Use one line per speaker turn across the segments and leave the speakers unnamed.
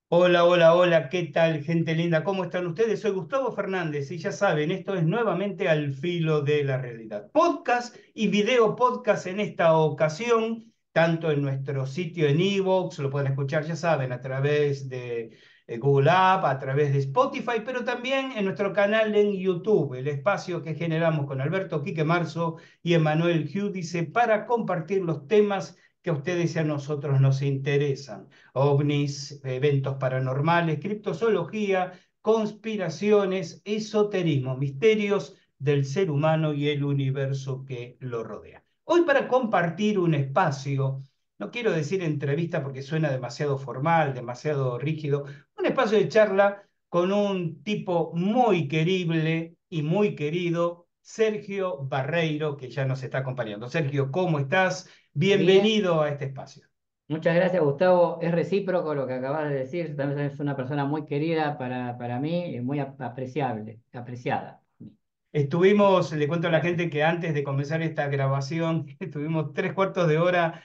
Hola, hola, hola, ¿qué tal, gente linda? ¿Cómo están ustedes? Soy Gustavo Fernández y ya saben, esto es nuevamente Al Filo de la Realidad. Podcast y video podcast en esta ocasión, tanto en nuestro sitio en iVoox, lo pueden escuchar, ya saben, a través de Google App, a través de Spotify, pero también en nuestro canal en YouTube, el espacio que generamos con Alberto Quique Marzo y Emanuel Giudice para compartir los temas que a ustedes y a nosotros nos interesan: ovnis, eventos paranormales, criptozoología, conspiraciones, esoterismo, misterios del ser humano y el universo que lo rodea. Hoy, para compartir un espacio, no quiero decir entrevista porque suena demasiado formal, demasiado rígido, un espacio de charla con un tipo muy querible y muy querido, Sergio Barreiro, que ya nos está acompañando. Sergio, ¿cómo estás?
Bien,
Bienvenido a este espacio.
muchas gracias, Gustavo. Es recíproco lo que acabas de decir. También es una persona muy querida para mí y muy apreciable, apreciada.
Estuvimos, le cuento a la
Gracias.
gente que antes de comenzar esta grabación, estuvimos 3 cuartos de hora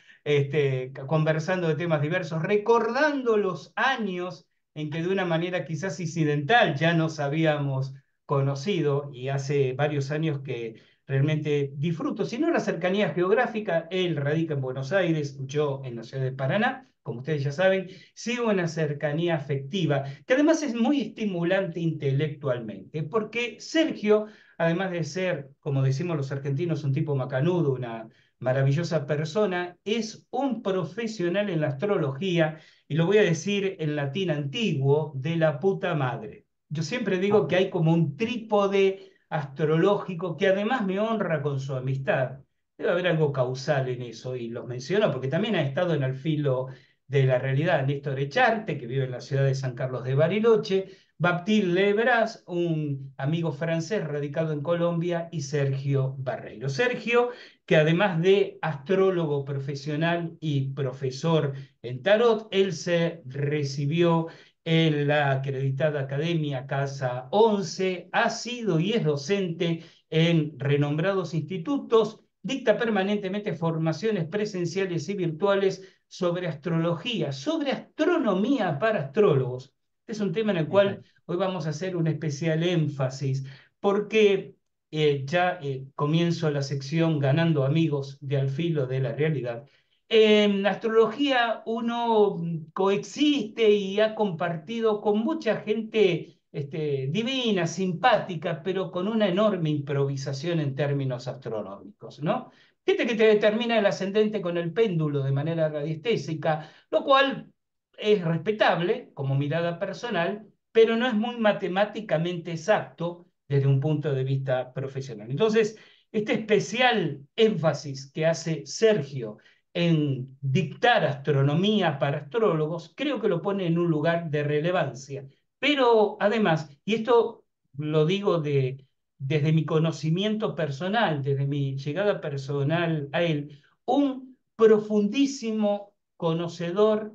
conversando de temas diversos, recordando los años en que de una manera quizás incidental ya nos habíamos conocido, y hace varios años que realmente disfruto, si no la cercanía geográfica. Él radica en Buenos Aires, yo en la ciudad de Paraná, como ustedes ya saben, sí una cercanía afectiva, que además es muy estimulante intelectualmente, porque Sergio, además de ser, como decimos los argentinos, un tipo macanudo, una maravillosa persona, es un profesional en la astrología, y lo voy a decir en latín antiguo, de la puta madre. Yo siempre digo que
Ah,
hay como un trípode astrológico que además me honra con su amistad. Debe haber algo causal en eso, y los menciono porque también ha estado en el filo de la realidad Néstor Echarte, que vive en la ciudad de San Carlos de Bariloche, Baptiste Lebras, un amigo francés radicado en Colombia, y Sergio Barreiro. Sergio, que además de astrólogo profesional y profesor en tarot, él se recibió en la acreditada Academia Casa 11, ha sido y es docente en renombrados institutos, dicta permanentemente formaciones presenciales y virtuales sobre astrología, sobre astronomía para astrólogos. Este es un tema en el cual
exacto.
hoy vamos a hacer un especial énfasis, porque ya comienzo la sección ganando amigos de Al Filo de la Realidad. En astrología uno coexiste y ha compartido con mucha gente divina, simpática, pero con una enorme improvisación en términos astronómicos, ¿no? Gente que te determina el ascendente con el péndulo de manera radiestésica, lo cual es respetable como mirada personal, pero no es muy matemáticamente exacto desde un punto de vista profesional. Entonces, este especial énfasis que hace Sergio en dictar astronomía para astrólogos, creo que lo pone en un lugar de relevancia. Pero además, y esto lo digo desde mi conocimiento personal, desde mi llegada personal a él, un profundísimo conocedor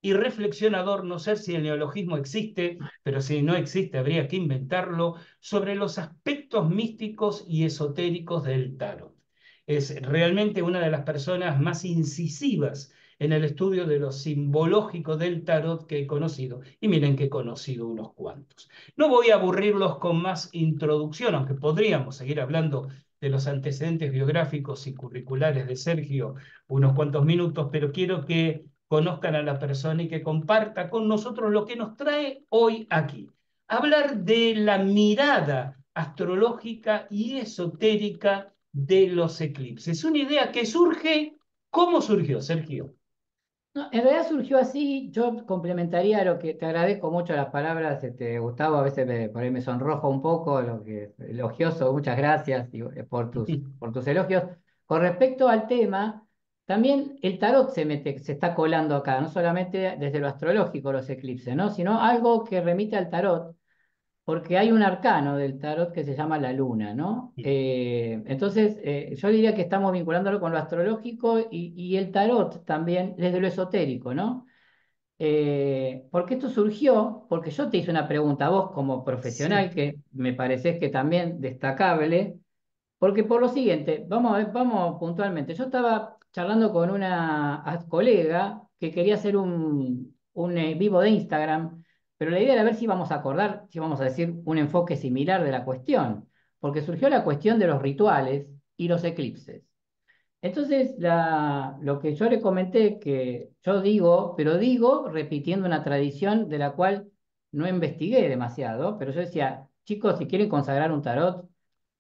y reflexionador, no sé si el neologismo existe, pero si no existe habría que inventarlo, sobre los aspectos místicos y esotéricos del tarot. Es realmente una de las personas más incisivas en el estudio de lo simbológico del tarot que he conocido, y miren que he conocido unos cuantos. No voy a aburrirlos con más introducción, aunque podríamos seguir hablando de los antecedentes biográficos y curriculares de Sergio unos cuantos minutos, pero quiero que conozcan a la persona y que comparta con nosotros lo que nos trae hoy aquí. Hablar de la mirada astrológica y esotérica de los eclipses. Una idea que surge. ¿Cómo surgió, Sergio?
No, en realidad surgió así. Yo complementaría lo que te agradezco mucho las palabras, Gustavo. A veces por ahí me sonrojo un poco, lo que elogioso. Muchas gracias por tus elogios. Con respecto al tema, también el tarot se está colando acá, no solamente desde lo astrológico los eclipses, ¿no? Sino algo que remite al tarot, porque hay un arcano del tarot que se llama la luna, ¿no? Entonces, yo diría que estamos vinculándolo con lo astrológico y el tarot también desde lo esotérico, ¿no? Porque esto surgió, porque yo te hice una pregunta a vos como profesional,
Sí.
que me parecés que también destacable, Porque por lo siguiente, vamos a ver, vamos puntualmente. Yo estaba charlando con una colega que quería hacer un vivo de Instagram, pero la idea era ver si vamos a acordar, si vamos a decir un enfoque similar de la cuestión, porque surgió la cuestión de los rituales y los eclipses. Entonces, lo que yo le comenté, que yo digo, pero digo repitiendo una tradición de la cual no investigué demasiado, pero yo decía, chicos, si quieren consagrar un tarot,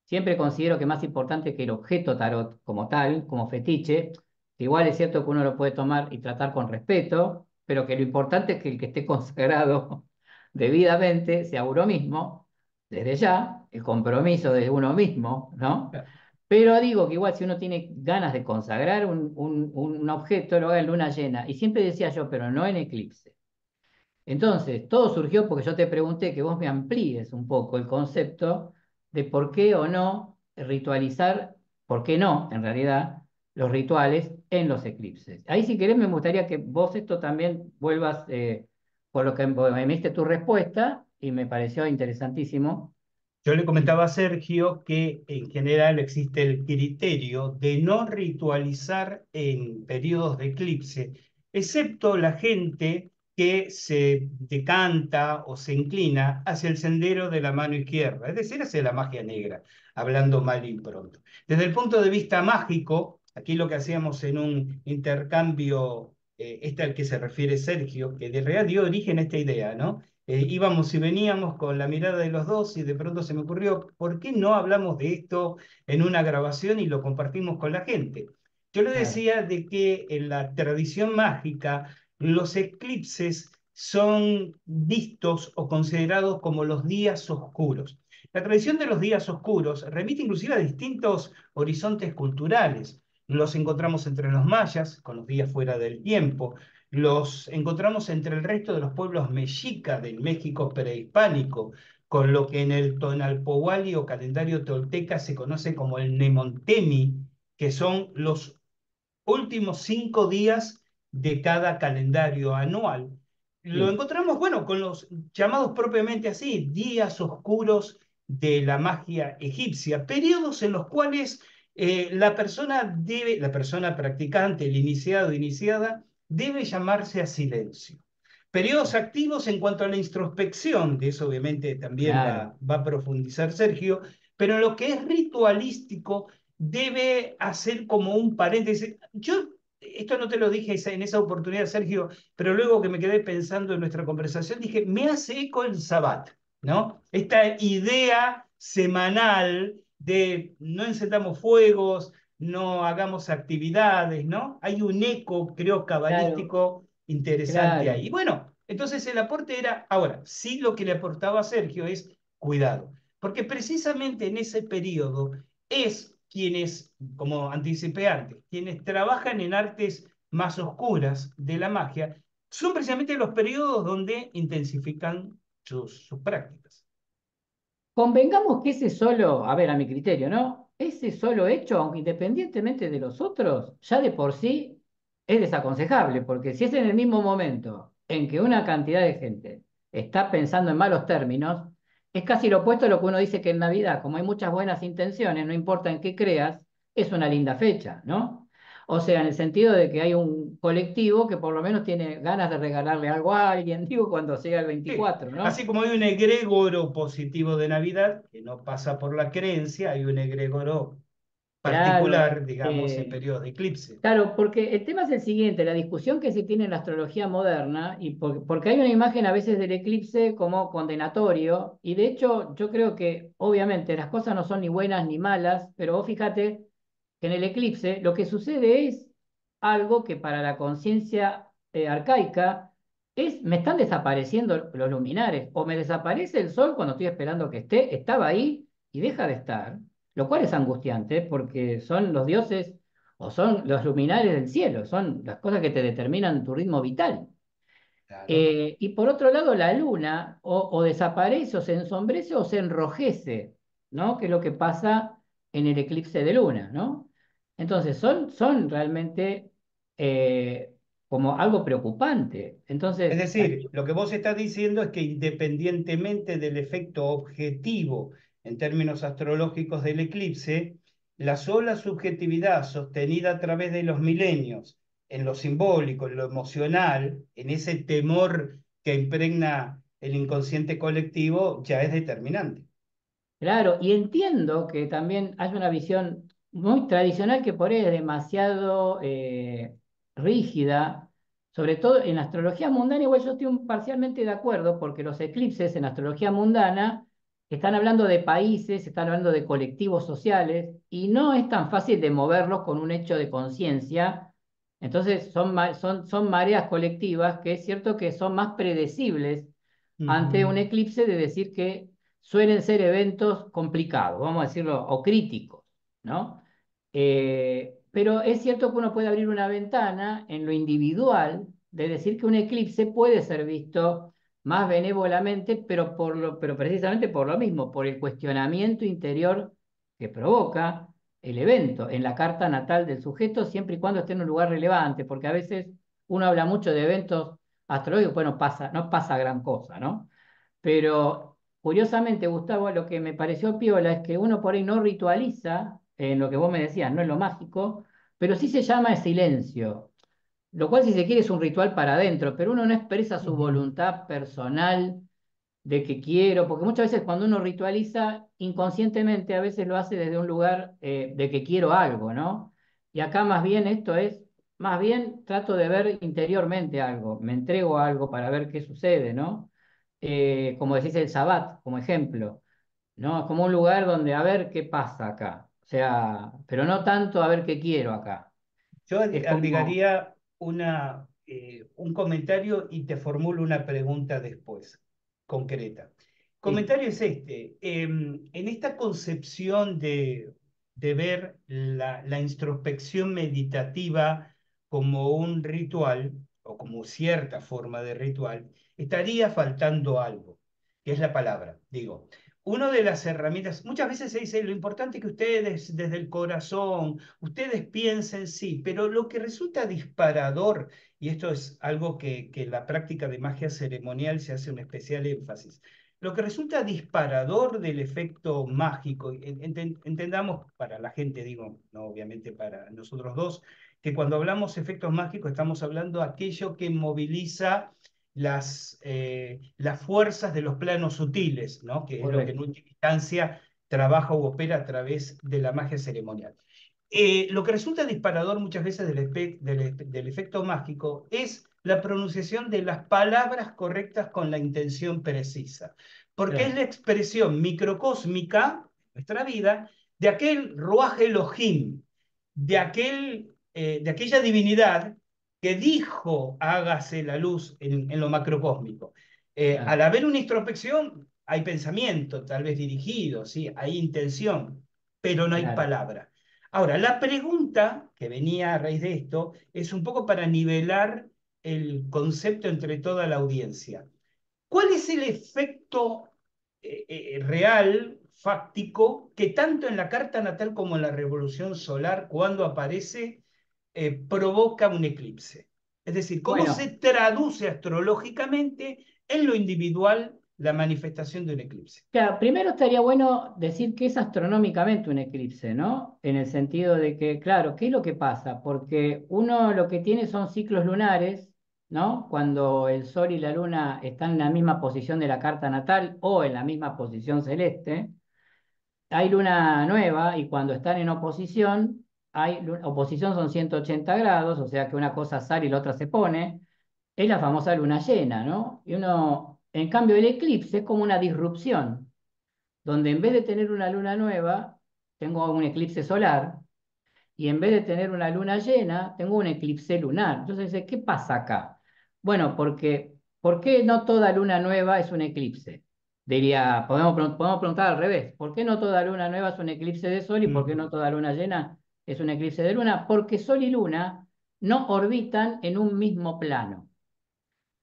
siempre considero que más importante que el objeto tarot como tal, como fetiche, que igual es cierto que uno lo puede tomar y tratar con respeto, pero que lo importante es que el que esté consagrado debidamente sea uno mismo, desde ya, el compromiso de uno mismo, ¿no? Pero digo que igual si uno tiene ganas de consagrar un objeto, lo haga en luna llena. Y siempre decía yo, pero no en eclipse. Entonces, todo surgió porque yo te pregunté que vos me amplíes un poco el concepto de por qué o no ritualizar, por qué no, en realidad, los rituales en los eclipses. Ahí, si querés, me gustaría que vos esto también vuelvas, por lo que me diste tu respuesta, y me pareció interesantísimo.
Yo le comentaba a Sergio que en general existe el criterio de no ritualizar en periodos de eclipse, excepto la gente que se decanta o se inclina hacia el sendero de la mano izquierda, es decir, hacia la magia negra, hablando mal y pronto. Desde el punto de vista mágico, aquí lo que hacíamos en un intercambio, este al que se refiere Sergio, que de realidad dio origen a esta idea, ¿no? Íbamos y veníamos con la mirada de los dos y de pronto se me ocurrió, ¿por qué no hablamos de esto en una grabación y lo compartimos con la gente? Yo le
Claro,
decía de que en la tradición mágica los eclipses son vistos o considerados como los días oscuros. La tradición de los días oscuros remite inclusive a distintos horizontes culturales. Los encontramos entre los mayas, con los días fuera del tiempo, los encontramos entre el resto de los pueblos mexica del México prehispánico, con lo que en el Tonalpohualli o calendario tolteca se conoce como el Nemontemi, que son los últimos 5 días de cada calendario anual. Lo
sí,
encontramos, bueno, con los llamados propiamente así, días oscuros de la magia egipcia, periodos en los cuales la persona practicante, el iniciado, iniciada, debe llamarse a silencio. Periodos activos en cuanto a la introspección, de eso obviamente también
claro,
va a profundizar Sergio, pero en lo que es ritualístico debe hacer como un paréntesis. Yo, esto no te lo dije en esa oportunidad, Sergio, pero luego que me quedé pensando en nuestra conversación, dije, me hace eco el Sabbat, ¿no? Esta idea semanal de no encendamos fuegos, no hagamos actividades, ¿no? Hay un eco, creo,
claro,
cabalístico interesante ahí. Y
claro.
bueno, entonces el aporte era, ahora, sí lo que le aportaba a Sergio es cuidado, porque precisamente en ese periodo es quienes, como anticipé antes, quienes trabajan en artes más oscuras de la magia, son precisamente los periodos donde intensifican sus prácticas.
Convengamos que ese solo, a ver, a mi criterio, ¿no? Ese solo hecho, aunque independientemente de los otros, ya de por sí es desaconsejable, porque si es en el mismo momento en que una cantidad de gente está pensando en malos términos, es casi lo opuesto a lo que uno dice que en Navidad, como hay muchas buenas intenciones, no importa en qué creas, es una linda fecha, ¿no? O sea, en el sentido de que hay un colectivo que por lo menos tiene ganas de regalarle algo a alguien, digo, cuando llega el
Sí,
24,
así
¿no?
como hay un egregoro positivo de Navidad, que no pasa por la creencia, hay un egregoro
Claro,
particular, digamos, en periodos de eclipse.
claro, porque el tema es el siguiente, la discusión que se tiene en la astrología moderna, y porque hay una imagen a veces del eclipse como condenatorio, y de hecho yo creo que obviamente las cosas no son ni buenas ni malas, pero vos fíjate que en el eclipse lo que sucede es algo que para la conciencia arcaica es, me están desapareciendo los luminares, o me desaparece el sol cuando estoy esperando que esté, estaba ahí y deja de estar, lo cual es angustiante porque son los dioses o son los luminares del cielo, son las cosas que te determinan tu ritmo vital.
Claro.
Y por otro lado, la luna o desaparece o se ensombrece o se enrojece, ¿no? Que es lo que pasa en el eclipse de luna, ¿no? Entonces, son realmente como algo preocupante.
Es
Entonces,
decir, lo que vos estás diciendo es que independientemente del efecto objetivo en términos astrológicos del eclipse, la sola subjetividad sostenida a través de los milenios, en lo simbólico, en lo emocional, en ese temor que impregna el inconsciente colectivo, ya es determinante.
Claro, y entiendo que también hay una visión muy tradicional que por ahí es demasiado rígida, sobre todo en la astrología mundana. Igual yo estoy parcialmente de acuerdo, porque los eclipses en la astrología mundana están hablando de países, están hablando de colectivos sociales, y no es tan fácil de moverlos con un hecho de conciencia. Entonces son mareas colectivas que es cierto que son más predecibles ante un
Ujú.
eclipse, de decir que suelen ser eventos complicados, vamos a decirlo, o críticos, ¿no? Pero es cierto que uno puede abrir una ventana en lo individual de decir que un eclipse puede ser visto más benévolamente, pero precisamente por lo mismo, por el cuestionamiento interior que provoca el evento en la carta natal del sujeto, siempre y cuando esté en un lugar relevante, porque a veces uno habla mucho de eventos astrológicos, pues no pasa gran cosa, ¿no? Pero curiosamente, Gustavo, lo que me pareció piola es que uno por ahí no ritualiza, en lo que vos me decías, no es lo mágico, pero sí se llama el silencio, lo cual si se quiere es un ritual para adentro, pero uno no expresa su
Ujú.
voluntad personal de que quiero, porque muchas veces cuando uno ritualiza, inconscientemente a veces lo hace desde un lugar de que quiero algo, ¿no? Y acá más bien esto es, más bien trato de ver interiormente algo, me entrego a algo para ver qué sucede, ¿no? Como decís el Sabbat, como ejemplo, ¿no? Es como un lugar donde a ver qué pasa acá, o sea, pero no tanto a ver qué quiero acá,
Yo
es como,
agregaría un comentario y te formulo una pregunta después, concreta.
sí,
Comentario es este. En esta concepción de ver la introspección meditativa como un ritual o como cierta forma de ritual, estaría faltando algo, que es la palabra. Digo, una de las herramientas, muchas veces se dice, lo importante es que ustedes desde el corazón, ustedes piensen, sí, pero lo que resulta disparador, y esto es algo que en la práctica de magia ceremonial se hace un especial énfasis, lo que resulta disparador del efecto mágico, entendamos para la gente, digo, no obviamente para nosotros dos, que cuando hablamos efectos mágicos estamos hablando de aquello que moviliza las fuerzas de los planos sutiles, ¿no? Que es lo que en
correcto,
última instancia trabaja u opera a través de la magia ceremonial. Lo que resulta disparador muchas veces del efecto mágico es la pronunciación de las palabras correctas con la intención precisa, porque es
claro,
la expresión microcósmica de nuestra vida de aquel Ruaj Elohim, de aquella divinidad que dijo hágase la luz en lo macrocósmico. Al
claro,
haber una introspección, hay pensamiento, tal vez dirigido, ¿sí? Hay intención, pero no hay
claro.
palabra. Ahora, la pregunta que venía a raíz de esto es un poco para nivelar el concepto entre toda la audiencia. ¿Cuál es el efecto real, fáctico, que tanto en la carta natal como en la revolución solar, cuando aparece, provoca un eclipse? Es decir, ¿cómo se
Bueno,
traduce astrológicamente en lo individual la manifestación de un eclipse?
claro, primero estaría bueno decir que es astronómicamente un eclipse, ¿no? En el sentido de que, claro, ¿qué es lo que pasa? Porque uno lo que tiene son ciclos lunares, ¿no? Cuando el Sol y la Luna están en la misma posición de la carta natal o en la misma posición celeste, hay luna nueva y cuando están en oposición, oposición son 180 grados, o sea que una cosa sale y la otra se pone, es la famosa luna llena, ¿no? Y uno, en cambio, el eclipse es como una disrupción donde en vez de tener una luna nueva, tengo un eclipse solar, y en vez de tener una luna llena, tengo un eclipse lunar. Entonces, ¿qué pasa acá? Bueno, ¿por qué no toda luna nueva es un eclipse? Diría, podemos preguntar al revés, ¿por qué no toda luna nueva es un eclipse de sol y por qué no
Ujú.
toda luna llena es un eclipse de luna? Porque sol y luna no orbitan en un mismo plano.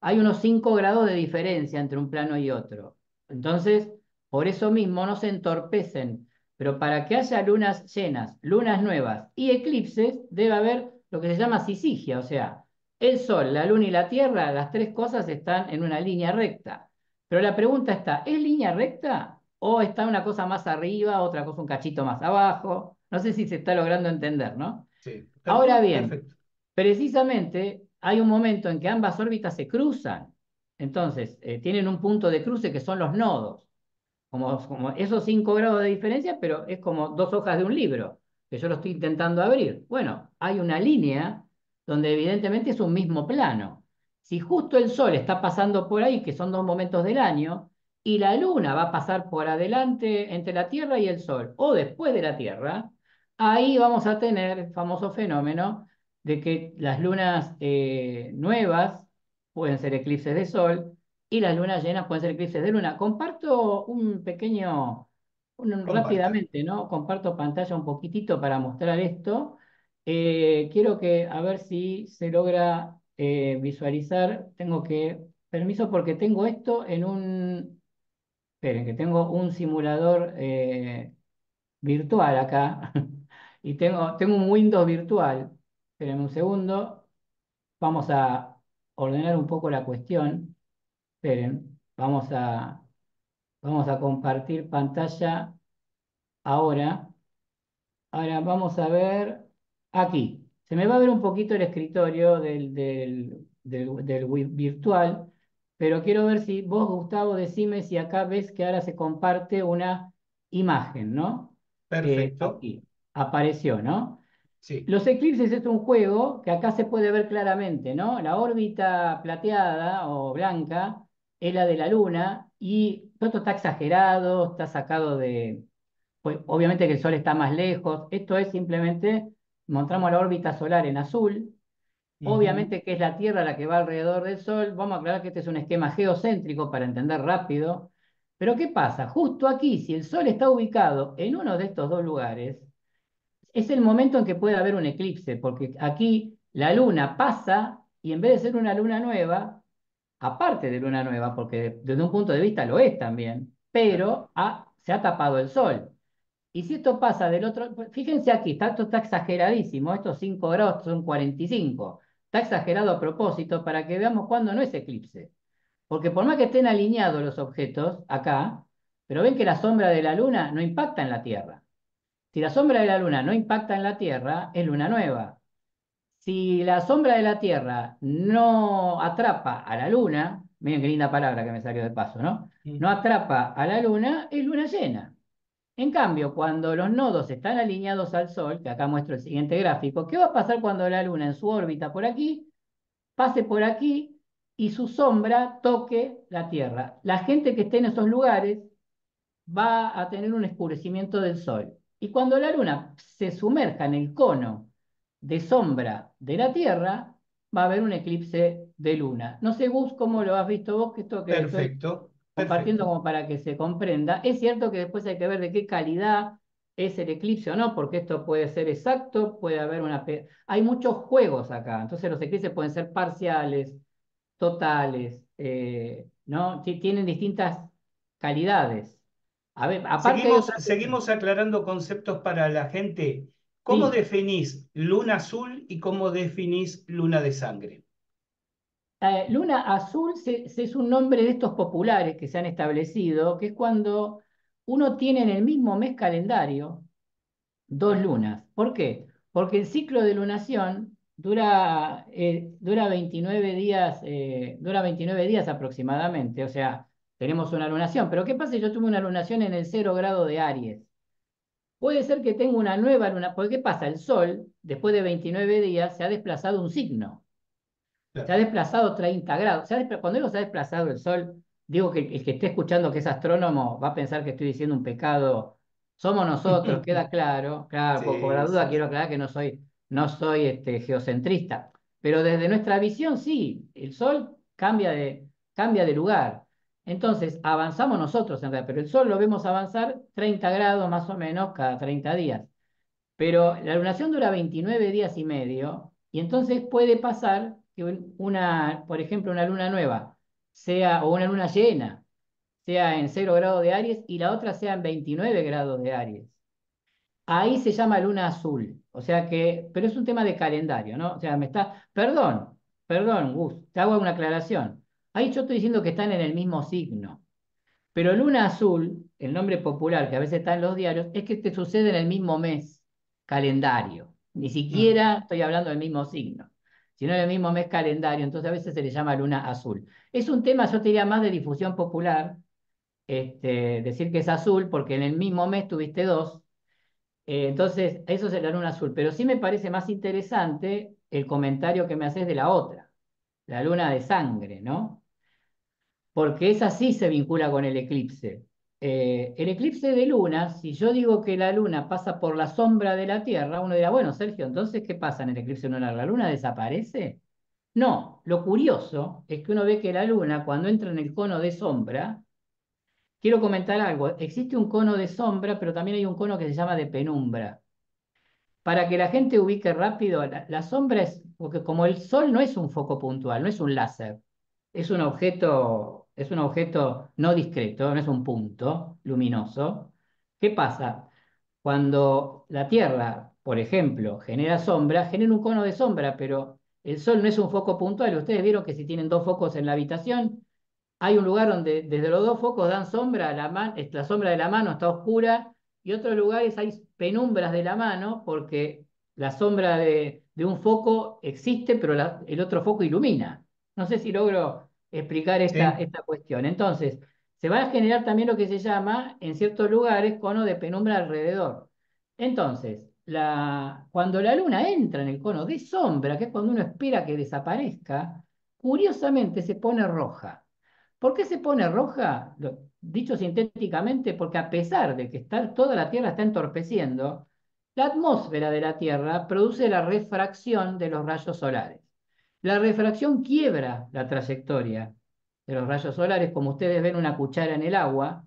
Hay unos 5 grados de diferencia entre un plano y otro. Entonces, por eso mismo no se entorpecen. Pero para que haya lunas llenas, lunas nuevas y eclipses, debe haber lo que se llama sisigia, o sea, el Sol, la Luna y la Tierra, las tres cosas están en una línea recta. Pero la pregunta está, ¿es línea recta? ¿O está una cosa más arriba, otra cosa un cachito más abajo? No sé si se está logrando entender, ¿no?
Sí,
Ahora bien,
perfecto.
precisamente hay un momento en que ambas órbitas se cruzan. Entonces, tienen un punto de cruce que son los nodos. Como esos 5 grados de diferencia, pero es como dos hojas de un libro, que yo lo estoy intentando abrir. Bueno, hay una línea donde evidentemente es un mismo plano. Si justo el Sol está pasando por ahí, que son dos momentos del año, y la Luna va a pasar por adelante entre la Tierra y el Sol, o después de la Tierra, ahí vamos a tener el famoso fenómeno de que las lunas nuevas pueden ser eclipses de Sol y las lunas llenas pueden ser eclipses de luna. Comparto un pequeño,
Comparta.
rápidamente, ¿no? Comparto pantalla un poquitito para mostrar esto. Quiero que, a ver si se logra visualizar. Permiso porque tengo esto en esperen, que tengo un simulador virtual acá. Y tengo un Windows virtual. Esperen un segundo. Vamos a ordenar un poco la cuestión. Esperen, vamos a compartir pantalla ahora. Ahora vamos a ver aquí. Se me va a ver un poquito el escritorio del virtual, pero quiero ver si vos, Gustavo, decime si acá ves que ahora se comparte una imagen, ¿no?
Perfecto.
Aquí apareció, ¿no?
Sí.
Los eclipses es un juego que acá se puede ver claramente, ¿no? La órbita plateada o blanca es la de la Luna y todo esto está exagerado, está sacado pues, obviamente que el Sol está más lejos. Esto es simplemente, mostramos la órbita solar en azul.
Ujú.
Obviamente que es la Tierra la que va alrededor del Sol. Vamos a aclarar que este es un esquema geocéntrico para entender rápido. Pero ¿qué pasa? Justo aquí, si el Sol está ubicado en uno de estos dos lugares, es el momento en que puede haber un eclipse, porque aquí la luna pasa y en vez de ser una luna nueva, aparte de luna nueva, porque desde un punto de vista lo es también,
Claro.
pero se ha tapado el sol. Y si esto pasa del otro, pues, fíjense aquí, esto está exageradísimo, estos 5 grados son 45. Está exagerado a propósito para que veamos cuándo no es eclipse. Porque por más que estén alineados los objetos acá, pero ven que la sombra de la luna no impacta en la Tierra. Si la sombra de la luna no impacta en la Tierra, es luna nueva. Si la sombra de la Tierra no atrapa a la luna, miren qué linda palabra que me salió de paso, ¿no? No
Ujú.
atrapa a la luna, es luna llena. En cambio, cuando los nodos están alineados al Sol, que acá muestro el siguiente gráfico, ¿qué va a pasar cuando la luna en su órbita por aquí pase por aquí y su sombra toque la Tierra? La gente que esté en esos lugares va a tener un oscurecimiento del Sol. Y cuando la Luna se sumerja en el cono de sombra de la Tierra, va a haber un eclipse de Luna. No sé, Gus, cómo lo has visto vos, que esto que estoy
Perfecto.
compartiendo
Perfecto.
como para que se comprenda. Es cierto que después hay que ver de qué calidad es el eclipse o no, porque esto puede ser exacto, puede haber Hay muchos juegos acá, entonces los eclipses pueden ser parciales, totales, ¿no? Tienen distintas calidades. A ver, aparte hay otra cuestión.
Seguimos aclarando conceptos para la gente. ¿Cómo
Sí,
definís luna azul y cómo definís luna de sangre?
luna azul es un nombre de estos populares que se han establecido, que es cuando uno tiene en el mismo mes calendario dos lunas. ¿Por qué? Porque el ciclo de lunación dura 29 días, dura 29 días aproximadamente, o sea, tenemos una lunación. Pero ¿qué pasa si yo tuve una lunación en el 0 grado de Aries? Puede ser que tenga una nueva luna, porque ¿qué pasa? El Sol, después de 29 días, se ha desplazado un signo, se ha
Claro.
desplazado 30 grados. Cuando digo se ha desplazado el Sol, digo que el que esté escuchando que es astrónomo va a pensar que estoy diciendo un pecado. Somos nosotros, queda claro. Claro, por la
Sí,
duda
sí,
quiero
sí.
aclarar que no soy geocentrista. Pero desde nuestra visión, sí, el Sol cambia de lugar. Entonces, avanzamos nosotros en realidad, pero el Sol lo vemos avanzar 30 grados más o menos cada 30 días. Pero la lunación dura 29 días y medio, y entonces puede pasar que por ejemplo, una luna nueva o una luna llena, sea en 0 grado de Aries y la otra sea en 29 grados de Aries. Ahí se llama luna azul. O sea que, pero es un tema de calendario, ¿no? O sea, perdón, Gus, te hago una aclaración. Ahí yo estoy diciendo que están en el mismo signo. Pero luna azul, el nombre popular que a veces está en los diarios, es que te sucede en el mismo mes. calendario. Ni
Mm,
siquiera estoy hablando del mismo signo, sino del mismo mes calendario. Entonces a veces se le llama luna azul. Es un tema, yo te diría, más de difusión popular, decir que es azul, porque en el mismo mes tuviste dos. Entonces, eso es la luna azul. Pero sí me parece más interesante el comentario que me haces de la otra, la luna de sangre, ¿no? Porque esa sí se vincula con el eclipse. El eclipse de luna, si yo digo que la luna pasa por la sombra de la Tierra, uno dirá, bueno, Sergio, entonces, ¿qué pasa en el eclipse lunar? ¿La luna desaparece? No, lo curioso es que uno ve que la luna, cuando entra en el cono de sombra, quiero comentar algo, existe un cono de sombra, pero también hay un cono que se llama de penumbra. Para que la gente ubique rápido, la sombra es, porque como el sol no es un foco puntual, no es un láser, es un objeto no discreto, no es un punto luminoso. ¿Qué pasa? Cuando la Tierra, por ejemplo, genera sombra, genera un cono de sombra, pero el sol no es un foco puntual. Ustedes vieron que si tienen dos focos en la habitación, hay un lugar donde desde los dos focos dan sombra, la sombra de la mano está oscura, y otros lugares hay penumbras de la mano porque la sombra de un foco existe, pero el otro foco ilumina. No sé si logro explicar
sí.
esta cuestión. Entonces, se va a generar también lo que se llama, en ciertos lugares, cono de penumbra alrededor. Entonces, cuando la luna entra en el cono de sombra, que es cuando uno espera que desaparezca, curiosamente se pone roja. ¿Por qué se pone roja? Dicho sintéticamente, porque a pesar de que toda la Tierra está entorpeciendo, la atmósfera de la Tierra produce la refracción de los rayos solares. La refracción quiebra la trayectoria de los rayos solares, como ustedes ven una cuchara en el agua,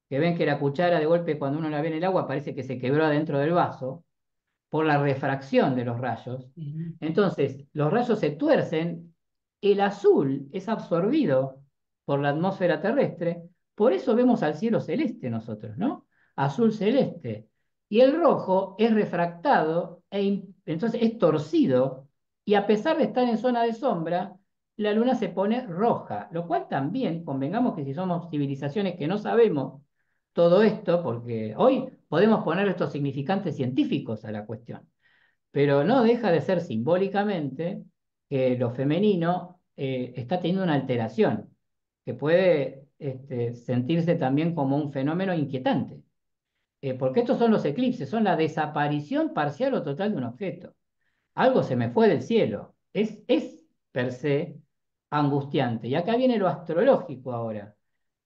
que ven que la cuchara de golpe cuando uno la ve en el agua parece que se quebró adentro del vaso por la refracción de los rayos.
Ujú.
Entonces, los rayos se tuercen, el azul es absorbido por la atmósfera terrestre, por eso vemos al cielo celeste nosotros, ¿no? Azul celeste. Y el rojo es refractado, entonces es torcido, y a pesar de estar en zona de sombra, la luna se pone roja, lo cual también, convengamos que si somos civilizaciones que no sabemos todo esto, porque hoy podemos poner estos significantes científicos a la cuestión, pero no deja de ser simbólicamente que lo femenino está teniendo una alteración, que puede sentirse también como un fenómeno inquietante, porque estos son los eclipses, son la desaparición parcial o total de un objeto. Algo se me fue del cielo, es per se angustiante. Y acá viene lo astrológico ahora.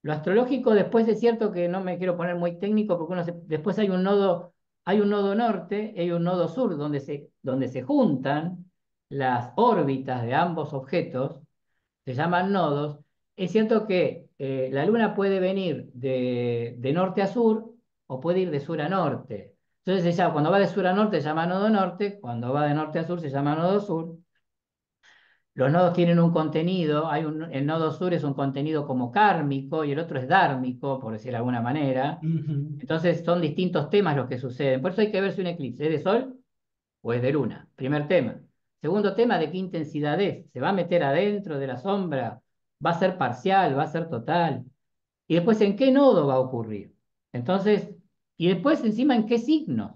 Lo astrológico después es cierto que no me quiero poner muy técnico porque después hay un nodo norte y hay un nodo sur donde se juntan las órbitas de ambos objetos, se llaman nodos. Es cierto que la luna puede venir de norte a sur o puede ir de sur a norte. Entonces cuando va de sur a norte se llama nodo norte, cuando va de norte a sur se llama nodo sur. Los nodos tienen un contenido, el nodo sur es un contenido como kármico y el otro es dármico, por decirlo de alguna manera.
Ujú.
Entonces son distintos temas los que suceden. Por eso hay que ver si un eclipse es de sol o es de luna. Primer tema. Segundo tema, de qué intensidad es. ¿Se va a meter adentro de la sombra? ¿Va a ser parcial? ¿Va a ser total? Y después, ¿en qué nodo va a ocurrir? Entonces, y después encima, ¿en qué signos?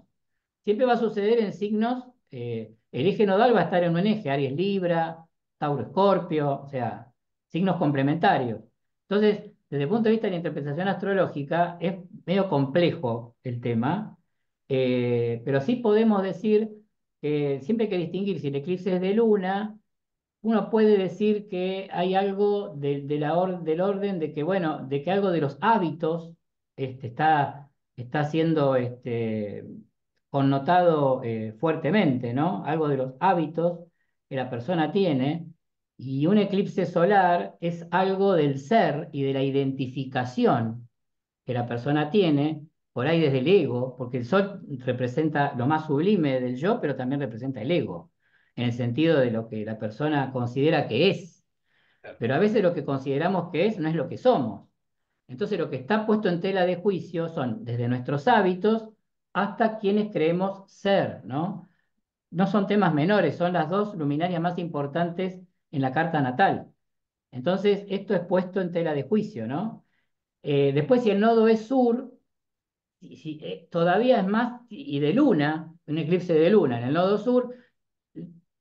Siempre va a suceder en signos, el eje nodal va a estar en un eje, Aries Libra, Tauro Escorpio, o sea, signos complementarios. Entonces, desde el punto de vista de la interpretación astrológica, es medio complejo el tema, pero sí podemos decir que siempre hay que distinguir si el eclipse es de luna, uno puede decir que hay algo del orden de que, bueno, de que algo de los hábitos está siendo connotado fuertemente, ¿no? Algo de los hábitos que la persona tiene, y un eclipse solar es algo del ser y de la identificación que la persona tiene, por ahí desde el ego, porque el sol representa lo más sublime del yo, pero también representa el ego, en el sentido de lo que la persona considera que es. Pero a veces lo que consideramos que es no es lo que somos. Entonces lo que está puesto en tela de juicio son desde nuestros hábitos hasta quienes creemos ser, ¿no? No son temas menores, son las dos luminarias más importantes en la carta natal. Entonces esto es puesto en tela de juicio, ¿no? Después, si el nodo es sur, todavía es más, y de luna, un eclipse de luna en el nodo sur,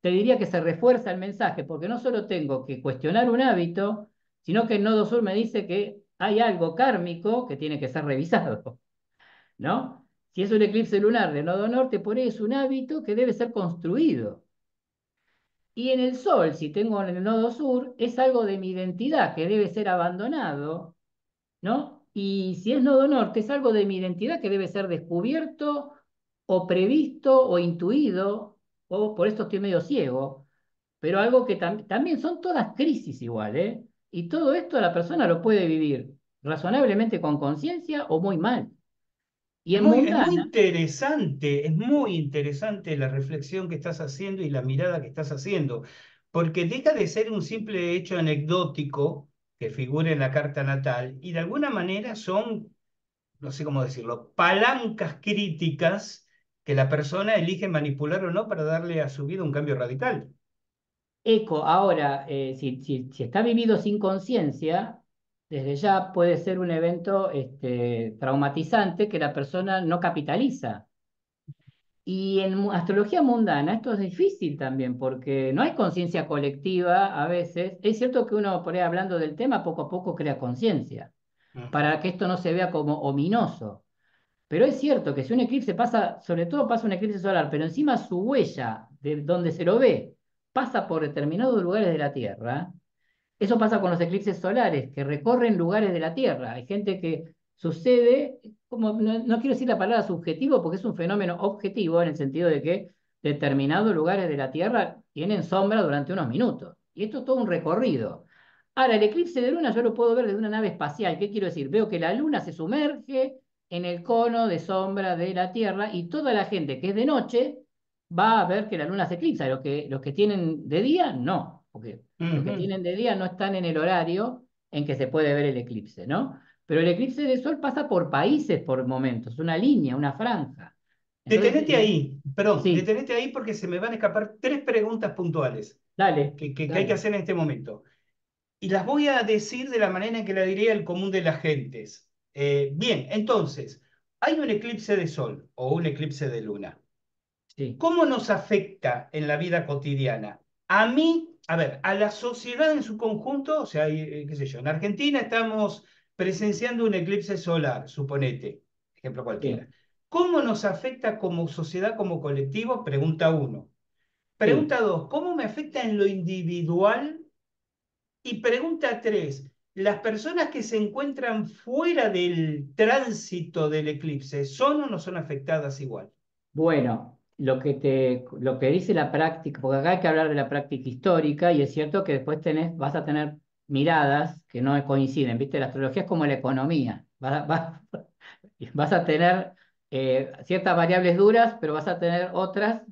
te diría que se refuerza el mensaje, porque no solo tengo que cuestionar un hábito, sino que el nodo sur me dice que hay algo kármico que tiene que ser revisado, ¿no? Si es un eclipse lunar de nodo norte, por ahí es un hábito que debe ser construido. Y en el sol, si tengo en el nodo sur, es algo de mi identidad que debe ser abandonado, ¿no? Y si es nodo norte, es algo de mi identidad que debe ser descubierto o previsto o intuido, o por esto estoy medio ciego, pero algo que también son todas crisis igual, ¿eh? Y todo esto la persona lo puede vivir razonablemente con conciencia o muy mal. Y en
Es
mundana,
muy interesante la reflexión que estás haciendo y la mirada que estás haciendo, porque deja de ser un simple hecho anecdótico que figura en la carta natal y de alguna manera son, no sé cómo decirlo, palancas críticas que la persona elige manipular o no para darle a su vida un cambio radical.
eco, ahora, si está vivido sin conciencia, desde ya puede ser un evento traumatizante que la persona no capitaliza. Y en astrología mundana esto es difícil también porque no hay conciencia colectiva a veces. Es cierto que uno, por ahí hablando del tema, poco a poco crea conciencia
Ujú,
para que esto no se vea como ominoso. Pero es cierto que si un eclipse pasa, sobre todo pasa un eclipse solar, pero encima su huella de donde se lo ve pasa por determinados lugares de la Tierra. Eso pasa con los eclipses solares, que recorren lugares de la Tierra. Hay gente que sucede, como no quiero decir la palabra subjetivo, porque es un fenómeno objetivo en el sentido de que determinados lugares de la Tierra tienen sombra durante unos minutos. Y esto es todo un recorrido. Ahora, el eclipse de luna yo lo puedo ver desde una nave espacial. ¿Qué quiero decir? Veo que la luna se sumerge en el cono de sombra de la Tierra y toda la gente que es de noche va a ver que la luna se eclipsa. Los que tienen de día, no, porque los que
ujú.
tienen de día no están en el horario en que se puede ver el eclipse, ¿no? Pero el eclipse de sol pasa por países por momentos, una línea, una franja. Entonces,
Detenete ahí, perdón,
sí,
detenete ahí porque se me van a escapar tres preguntas puntuales
dale,
que hay que
dale,
hacer en este momento. Y las voy a decir de la manera en que la diría el común de las gentes. Bien, entonces, hay un eclipse de sol o un eclipse de luna.
sí,
¿Cómo nos afecta en la vida cotidiana? A mí, a ver, a la sociedad en su conjunto, o sea, qué sé yo, en Argentina estamos presenciando un eclipse solar, suponete, ejemplo cualquiera.
sí,
¿Cómo nos afecta como sociedad, como colectivo? Pregunta uno.
sí.
Pregunta dos, ¿cómo me afecta en lo individual? Y pregunta tres, ¿las personas que se encuentran fuera del tránsito del eclipse son o no son afectadas igual?
Bueno, lo que dice la práctica, porque acá hay que hablar de la práctica histórica y es cierto que después vas a tener miradas que no coinciden, ¿viste? La astrología es como la economía, vas a tener ciertas variables duras, pero vas a tener otras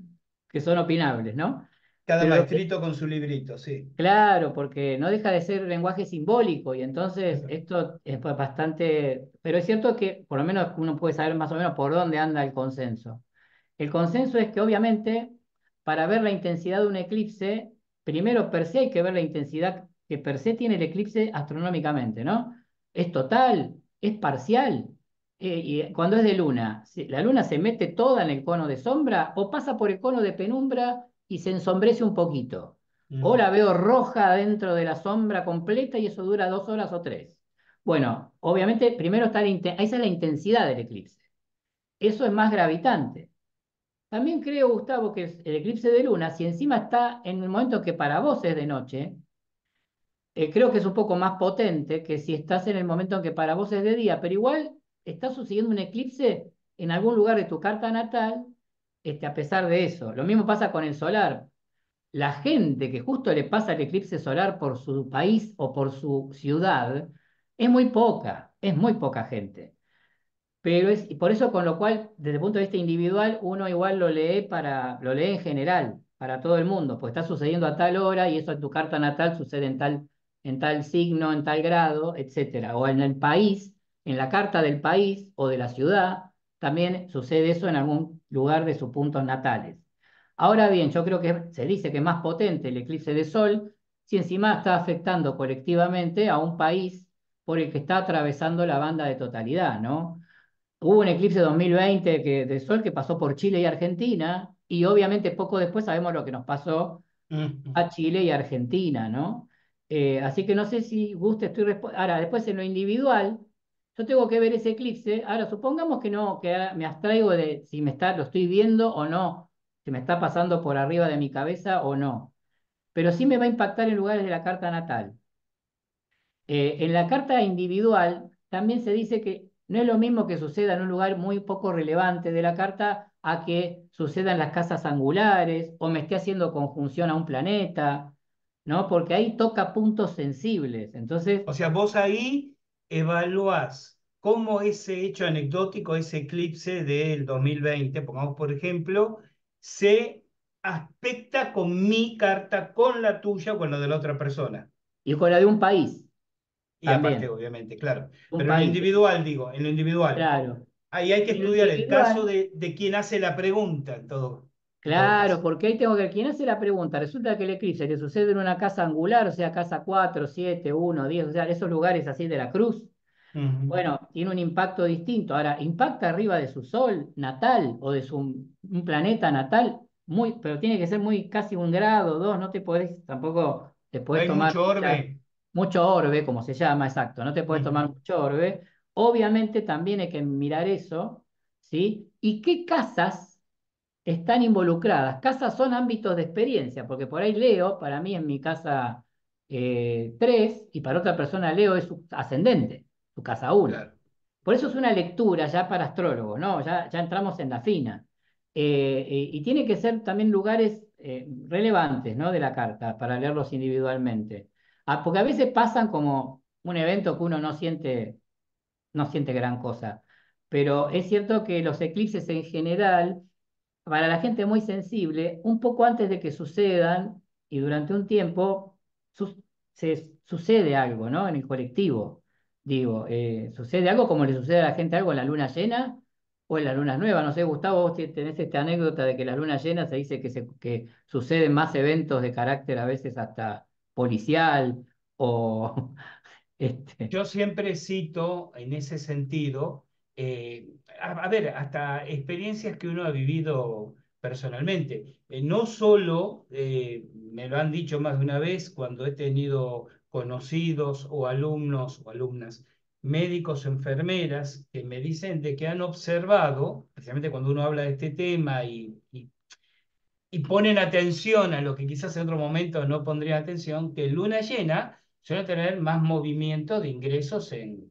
que son opinables, ¿no?
Cada
Pero lo que,
maestrito con su librito, sí.
claro, porque no deja de ser lenguaje simbólico y
Es
entonces
verdad.
esto es bastante, pero es cierto que por lo menos uno puede saber más o menos por dónde anda el consenso. El consenso es que obviamente para ver la intensidad de un eclipse, primero per se hay que ver la intensidad que per se tiene el eclipse astronómicamente, ¿no? ¿Es total? ¿Es parcial? Y cuando es de luna, ¿la luna se mete toda en el cono de sombra o pasa por el cono de penumbra y se ensombrece un poquito? O
Mm,
la veo roja dentro de la sombra completa y eso dura 2 horas o tres. Bueno, obviamente primero está esa es la intensidad del eclipse. Eso es más gravitante. También creo, Gustavo, que el eclipse de luna, si encima está en el momento que para vos es de noche, creo que es un poco más potente que si estás en el momento en que para vos es de día, pero igual está sucediendo un eclipse en algún lugar de tu carta natal, a pesar de eso. Lo mismo pasa con el solar. La gente que justo le pasa el eclipse solar por su país o por su ciudad es muy poca gente. Pero y por eso, con lo cual, desde el punto de vista individual, uno igual lo lee en general, para todo el mundo, pues está sucediendo a tal hora y eso en tu carta natal sucede en tal signo, en tal grado, etcétera. O en el país, en la carta del país o de la ciudad, también sucede eso en algún lugar de sus puntos natales. Ahora bien, yo creo que se dice que es más potente el eclipse de sol si encima está afectando colectivamente a un país por el que está atravesando la banda de totalidad, ¿no? Hubo un eclipse 2020 de Sol que pasó por Chile y Argentina, y obviamente poco después sabemos lo que nos pasó
Mm.
a Chile y Argentina, ¿no? Así que no sé si guste, ahora, después en lo individual, yo tengo que ver ese eclipse. Ahora, supongamos que no, que ahora me abstraigo de si lo estoy viendo o no, si me está pasando por arriba de mi cabeza o no. Pero sí me va a impactar en lugares de la carta natal. En la carta individual también se dice que no es lo mismo que suceda en un lugar muy poco relevante de la carta a que suceda en las casas angulares o me esté haciendo conjunción a un planeta, ¿no? Porque ahí toca puntos sensibles. Entonces,
O sea, vos ahí evaluás cómo ese hecho anecdótico, ese eclipse del 2020, pongamos por ejemplo, se aspecta con mi carta, con la tuya o con la de la otra persona.
y con la de un país
Y aparte,
también,
obviamente, claro.
un
Pero en lo
país,
individual, digo, en lo individual.
claro.
Ahí hay que
En lo
estudiar el caso
individual,
de quien hace la pregunta en todo
claro,
caso.
porque ahí tengo que ver, ¿quién hace la pregunta? Resulta que el eclipse que sucede en una casa angular, o sea, casa 4, 7, 1, 10, o sea, esos lugares así de la cruz.
Ujú.
Bueno, tiene un impacto distinto. Ahora, impacta arriba de su sol natal o de un planeta natal, pero tiene que ser muy casi 1 grado, 2, no te podés, tampoco te podés
Hay
tomar
mucho orbe.
mucho orbe, como se llama, exacto, no te podés tomar
Ujú.
mucho orbe. Obviamente también hay que mirar eso, ¿sí? ¿Y qué casas están involucradas? Casas son ámbitos de experiencia, porque por ahí Leo, para mí en mi casa 3, y para otra persona Leo es su ascendente, su casa 1.
Claro.
Por eso es una lectura ya para astrólogos, ¿no? Ya entramos en la fina. Y tiene que ser también lugares relevantes, ¿no? De la carta para leerlos individualmente. Porque a veces pasan como un evento que uno no siente gran cosa. Pero es cierto que los eclipses en general para la gente muy sensible, un poco antes de que sucedan y durante un tiempo su- sucede algo, ¿no? En el colectivo. Digo, sucede algo como le sucede a la gente algo en la luna llena o en la luna nueva. No sé, Gustavo, vos tenés esta anécdota de que la luna llena se dice que suceden más eventos de carácter a veces hasta policial o este,
Yo siempre cito en ese sentido, a ver, hasta experiencias que uno ha vivido personalmente. No solo, me lo han dicho más de una vez cuando he tenido conocidos o alumnos o alumnas, médicos o enfermeras, que me dicen de que han observado, especialmente cuando uno habla de este tema y ponen atención a lo que quizás en otro momento no pondrían atención, que luna llena suele tener más movimiento de ingresos en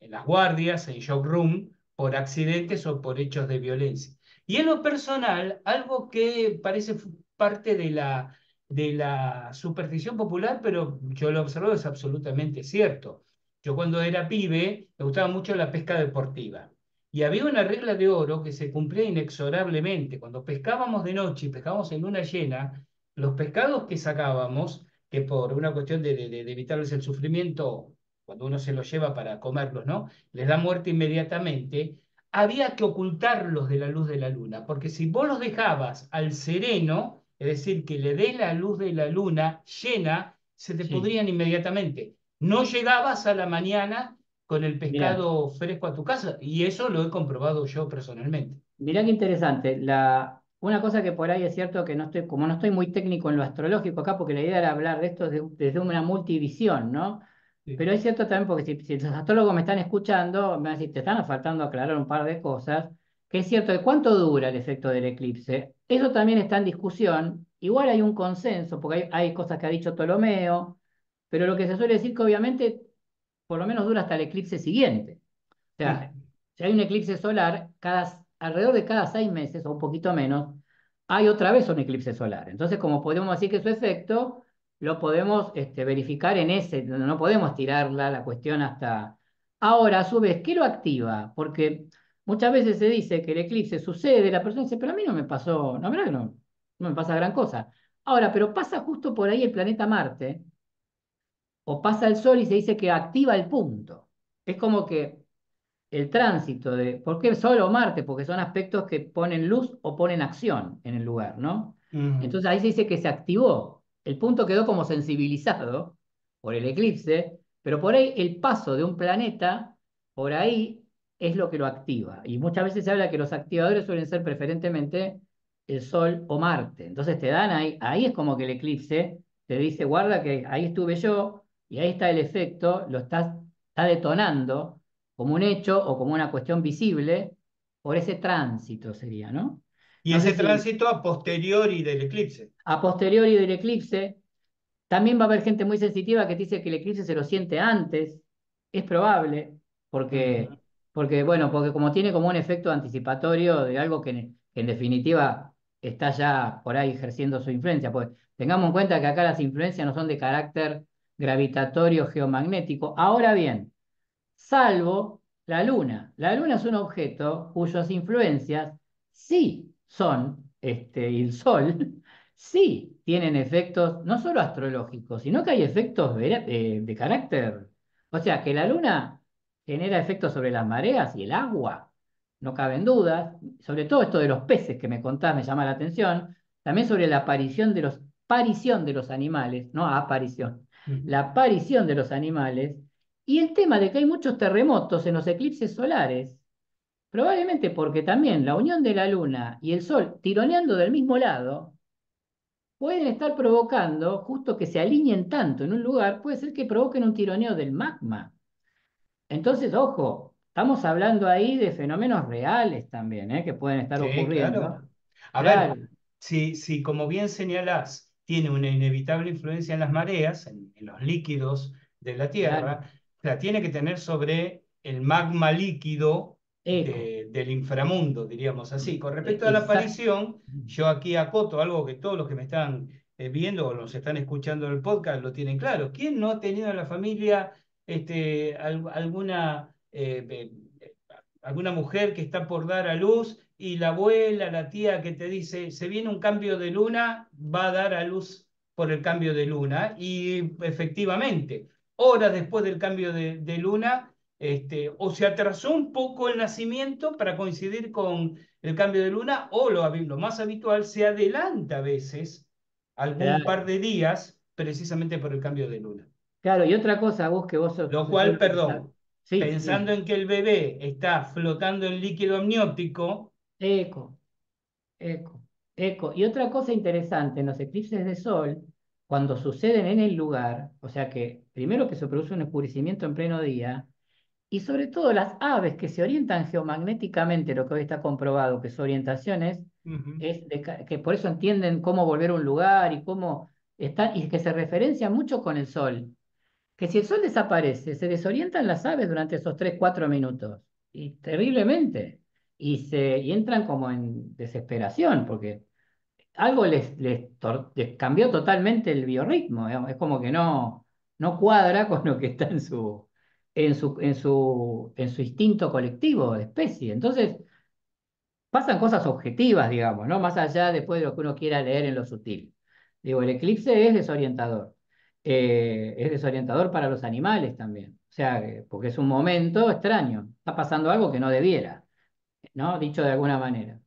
las guardias, en shock room, por accidentes o por hechos de violencia. Y en lo personal, algo que parece parte de la superstición popular, pero yo lo observo, es absolutamente cierto. Yo cuando era pibe me gustaba mucho la pesca deportiva. Y había una regla de oro que se cumplía inexorablemente. Cuando pescábamos de noche y pescábamos en luna llena, los pescados que sacábamos, que por una cuestión de evitarles el sufrimiento, cuando uno se los lleva para comerlos, ¿no? Les da muerte inmediatamente, había que ocultarlos de la luz de la luna, porque si vos los dejabas al sereno, es decir, que le dé la luz de la luna llena, se te
sí,
pudrían inmediatamente. No llegabas a la mañana con el
mira.
pescado fresco a tu casa. Y eso lo he comprobado yo personalmente.
Mirá qué interesante. Una cosa que por ahí es cierto que no estoy, como no estoy muy técnico en lo astrológico acá, porque la idea era hablar de esto desde una multivisión, ¿no?
Sí.
Pero es cierto también, porque si los astrólogos me están escuchando, me van a decir, te están faltando aclarar un par de cosas, que es cierto de cuánto dura el efecto del eclipse. Eso también está en discusión. Igual hay un consenso, porque hay cosas que ha dicho Ptolomeo, pero lo que se suele decir que obviamente por lo menos dura hasta el eclipse siguiente. O sea,
Mm.
si hay un eclipse solar, alrededor de cada 6 meses o un poquito menos, hay otra vez un eclipse solar. Entonces, como podemos decir que su efecto lo podemos verificar en ese, no podemos tirarla la cuestión hasta... Ahora, a su vez, ¿qué lo activa? Porque muchas veces se dice que el eclipse sucede, la persona dice, pero a mí no me pasó, no, mira que no me pasa gran cosa. Ahora, pero pasa justo por ahí el planeta Marte, o pasa el Sol y se dice que activa el punto. Es como que el tránsito ¿por qué Sol o Marte? Porque son aspectos que ponen luz o ponen acción en el lugar, ¿no?
Mm.
Entonces ahí se dice que se activó. El punto quedó como sensibilizado por el eclipse, pero por ahí el paso de un planeta, por ahí es lo que lo activa. Y muchas veces se habla que los activadores suelen ser preferentemente el Sol o Marte. Entonces te dan ahí es como que el eclipse te dice, guarda que ahí estuve yo y ahí está el efecto, está detonando como un hecho o como una cuestión visible por ese tránsito sería, ¿no?
Y
No sé
ese
si
tránsito a posteriori del eclipse.
a posteriori del eclipse también va a haber gente muy sensitiva que te dice que el eclipse se lo siente antes. Es probable, porque,
Ujú.
porque como tiene como un efecto anticipatorio de algo que en definitiva está ya por ahí ejerciendo su influencia. Pues tengamos en cuenta que acá las influencias no son de carácter gravitatorio geomagnético. Ahora bien, salvo la Luna. La Luna es un objeto cuyas influencias sí son, y el Sol, sí tienen efectos no solo astrológicos, sino que hay efectos de carácter. O sea, que la Luna genera efectos sobre las mareas y el agua, no caben dudas. Sobre todo esto de los peces que me contás me llama la atención. También sobre la aparición de los animales, no aparición,
Ujú.
la aparición de los animales y el tema de que hay muchos terremotos en los eclipses solares, probablemente porque también la unión de la Luna y el Sol tironeando del mismo lado, pueden estar provocando, justo que se alineen tanto en un lugar, puede ser que provoquen un tironeo del magma. Entonces, ojo, estamos hablando ahí de fenómenos reales también, ¿eh? Que pueden estar
Sí, claro.
ocurriendo.
A
Claro,
ver, si como bien señalás, tiene una inevitable influencia en las mareas, en los líquidos de la
claro.
Tierra, la tiene que tener sobre el magma líquido
Eco.
del inframundo, diríamos así. Con respecto a la
Exacto.
aparición, yo aquí acoto algo que todos los que me están viendo o los están escuchando en el podcast lo tienen claro. ¿Quién no ha tenido en la familia alguna alguna mujer que está por dar a luz y la abuela, la tía que te dice, se viene un cambio de luna, va a dar a luz por el cambio de luna? Y efectivamente, horas después del cambio de luna, o se atrasó un poco el nacimiento para coincidir con el cambio de luna, o lo más habitual, se adelanta a veces algún par
Claro.
de días precisamente por el cambio de luna.
Claro, y otra cosa, vos que vos sos,
Lo
sos
cual,
lo que
perdón,
Sí,
pensando en que el bebé está flotando en líquido amniótico.
eco. Eco, eco. Y otra cosa interesante, en los eclipses de sol, cuando suceden en el lugar, o sea que primero que se produce un oscurecimiento en pleno día, y sobre todo las aves que se orientan geomagnéticamente, lo que hoy está comprobado, que su orientación
Ujú.
que por eso entienden cómo volver a un lugar y cómo están, y que se referencian mucho con el sol que si el sol desaparece, se desorientan las aves durante esos 3 4 minutos, y terriblemente, y entran como en desesperación, porque algo les cambió totalmente el biorritmo, digamos. Es como que no cuadra con lo que está en su instinto colectivo de especie. Entonces, pasan cosas objetivas, digamos, ¿no? Más allá después de lo que uno quiera leer en lo sutil. Digo, el eclipse es desorientador. Es desorientador para los animales también. O sea, porque es un momento extraño. Está pasando algo que no debiera, ¿no? Dicho de alguna manera.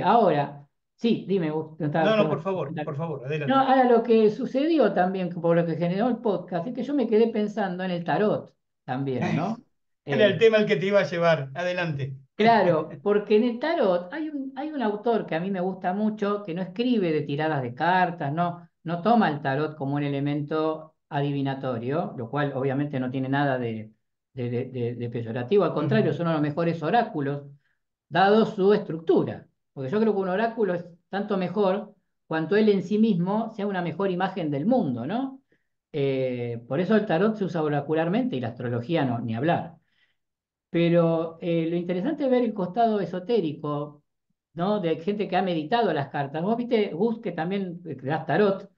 Ahora, sí, dime, vos
No, no,
te vas a
por
comentar.
favor,
No,
adelante.
ahora lo que sucedió también, por lo que generó el podcast, es que yo me quedé pensando en el tarot también, ¿no?
Era el
Eh,
tema al que te iba a llevar. Adelante.
Claro, porque en el tarot hay un autor que a mí me gusta mucho, que no escribe de tiradas de cartas, no toma el tarot como un elemento adivinatorio, lo cual obviamente no tiene nada de peyorativo, al contrario,
Ujú,
son uno de los mejores oráculos, dado su estructura. Porque yo creo que un oráculo es tanto mejor cuanto él en sí mismo sea una mejor imagen del mundo, ¿no? Por eso el tarot se usa oracularmente y la astrología no, ni hablar. Pero lo interesante es ver el costado esotérico, ¿no? De gente que ha meditado las cartas. Vos viste, Gus, que también das tarot.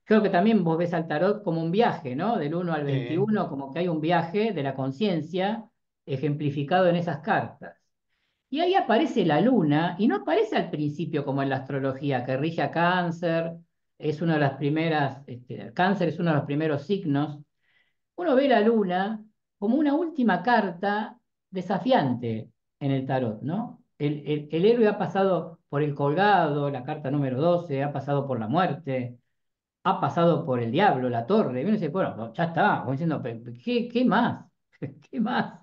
Creo que también vos ves al tarot como un viaje, ¿no? Del 1 al
sí.
21, como que hay un viaje de la conciencia ejemplificado en esas cartas. Y ahí aparece la luna, y no aparece al principio como en la astrología, que rige a Cáncer, es una de las primeras, Cáncer es uno de los primeros signos. Uno ve la luna como una última carta desafiante en el tarot, ¿no? El héroe ha pasado por el colgado, la carta número 12, ha pasado por la muerte, ha pasado por el diablo, la torre. Y uno dice, bueno, no, ya está, como diciendo, ¿qué más? ¿Qué más?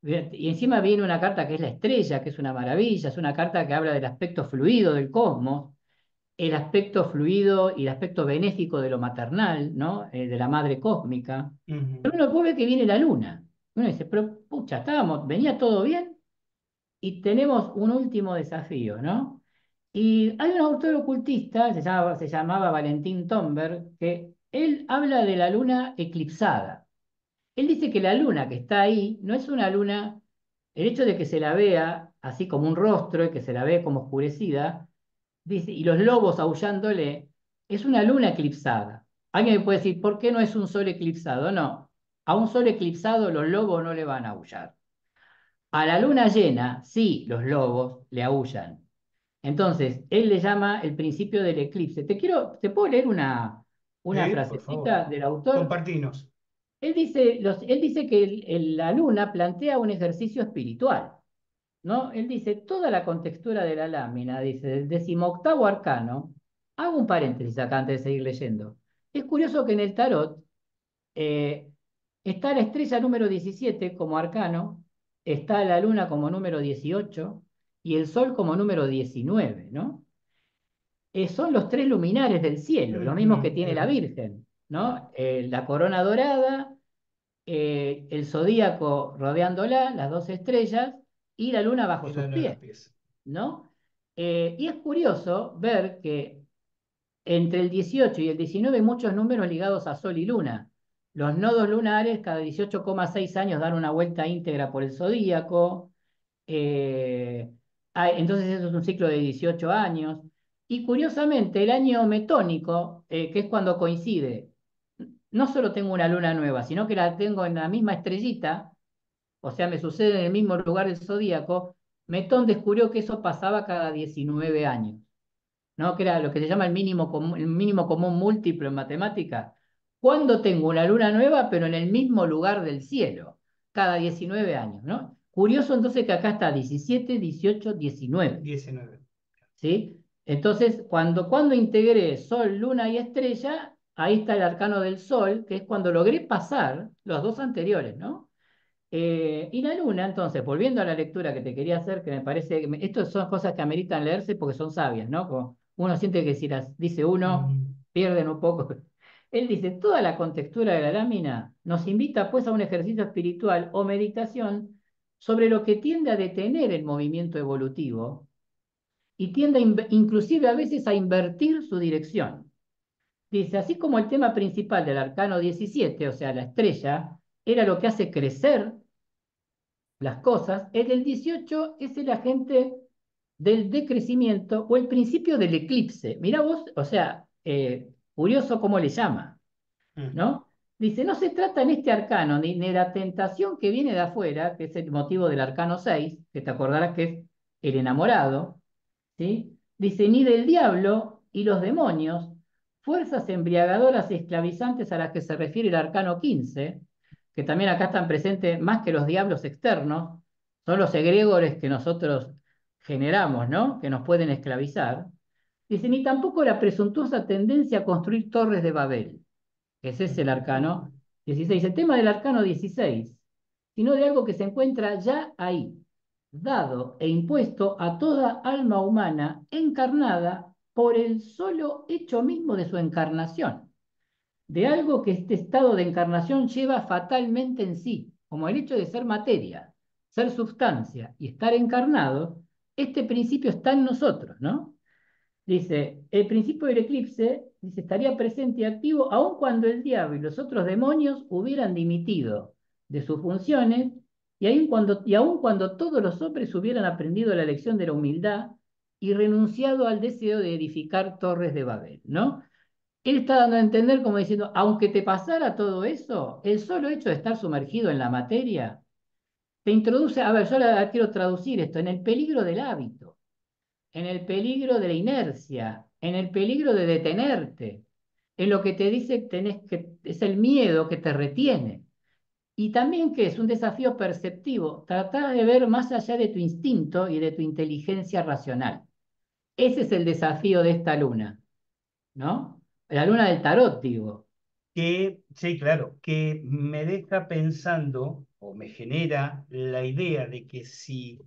Y encima viene una carta que es la estrella, que es una maravilla, es una carta que habla del aspecto fluido del cosmos, el aspecto fluido y el aspecto benéfico de lo maternal, ¿no? De la madre cósmica.
Ujú.
Pero uno puede ver que viene la luna. Uno dice, pero pucha, venía todo bien y tenemos un último desafío, ¿no? Y hay un autor ocultista, se llamaba Valentín Tomberg, que él habla de la luna eclipsada. Él dice que la luna que está ahí no es una luna, el hecho de que se la vea así como un rostro y que se la ve como oscurecida, dice, y los lobos aullándole, es una luna eclipsada. Alguien me puede decir, ¿por qué no es un sol eclipsado? No, a un sol eclipsado los lobos no le van a aullar. A la luna llena, sí, los lobos le aullan. Entonces, él le llama el principio del eclipse. Te puedo leer una
Sí, por favor.
frasecita del autor.
Compartinos.
Él dice que la luna plantea un ejercicio espiritual, ¿no? Él dice, toda la contextura de la lámina, dice, del 18º arcano, hago un paréntesis acá antes de seguir leyendo. Es curioso que en el tarot eh, está la estrella número 17 como arcano, está la luna como número 18 y el sol como número 19, ¿no? Son los tres luminares del cielo, los mismos que
Ujú,
tiene la Virgen, ¿no? La corona dorada, el zodíaco rodeándola, las dos estrellas, y la luna bajo
y
sus
la luna a los
pies,
pies.
¿no? Y es curioso ver que entre el 18 y el 19 hay muchos números ligados a Sol y Luna. Los nodos lunares cada 18,6 años dan una vuelta íntegra por el zodíaco. eh, entonces eso es un ciclo de 18 años. Y curiosamente, el año metónico, que es cuando coincide, no solo tengo una luna nueva, sino que la tengo en la misma estrellita, o sea, me sucede en el mismo lugar del zodíaco, Metón descubrió que eso pasaba cada 19 años, ¿no? Que era lo que se llama el mínimo común múltiplo en matemática. ¿Cuándo tengo una luna nueva, pero en el mismo lugar del cielo? Cada 19 años, ¿no? Curioso entonces que acá está 17, 18, 19,
19.
¿sí? Entonces, cuando integré Sol, Luna y Estrella, ahí está el arcano del Sol, que es cuando logré pasar los dos anteriores, ¿no? Y la luna, entonces, volviendo a la lectura que te quería hacer, que me parece, estas son cosas que ameritan leerse porque son sabias, ¿no? Como uno siente que si las dice uno,
Ujú.
pierden un poco. Él dice, toda la contextura de la lámina nos invita pues a un ejercicio espiritual o meditación sobre lo que tiende a detener el movimiento evolutivo y tiende inclusive a veces a invertir su dirección. Dice, así como el tema principal del arcano 17, o sea, la estrella, era lo que hace crecer las cosas, el del 18 es el agente del decrecimiento o el principio del eclipse. Mirá vos, o sea, curioso cómo le llama,
Ujú.
¿no? Dice, no se trata en este arcano ni de la tentación que viene de afuera, que es el motivo del arcano 6, que te acordarás que es el enamorado, ¿sí? Dice, ni del diablo y los demonios, fuerzas embriagadoras y esclavizantes a las que se refiere el arcano 15, que también acá están presentes más que los diablos externos, son los egregores que nosotros generamos, ¿no? Que nos pueden esclavizar. Dice, ni tampoco la presuntuosa tendencia a construir torres de Babel, que ese es el
Ujú.
arcano 16. El tema del arcano 16, sino de algo que se encuentra ya ahí, dado e impuesto a toda alma humana encarnada por el solo hecho mismo de su encarnación, de algo que este estado de encarnación lleva fatalmente en sí, como el hecho de ser materia, ser sustancia y estar encarnado, este principio está en nosotros, ¿no? Dice, el principio del eclipse, dice, estaría presente y activo aun cuando el diablo y los otros demonios hubieran dimitido de sus funciones y aun cuando todos los hombres hubieran aprendido la lección de la humildad y renunciado al deseo de edificar torres de Babel, ¿no? Él está dando a entender como diciendo, aunque te pasara todo eso, el solo hecho de estar sumergido en la materia te introduce, a ver, yo quiero traducir esto, en el peligro del hábito, en el peligro de la inercia, en el peligro de detenerte, en lo que te dice que tenés que, es el miedo que te retiene. Y también que es un desafío perceptivo, tratar de ver más allá de tu instinto y de tu inteligencia racional. Ese es el desafío de esta luna, ¿no? La luna del tarot, digo.
Que, sí, claro, que me deja pensando, o me genera la idea de que si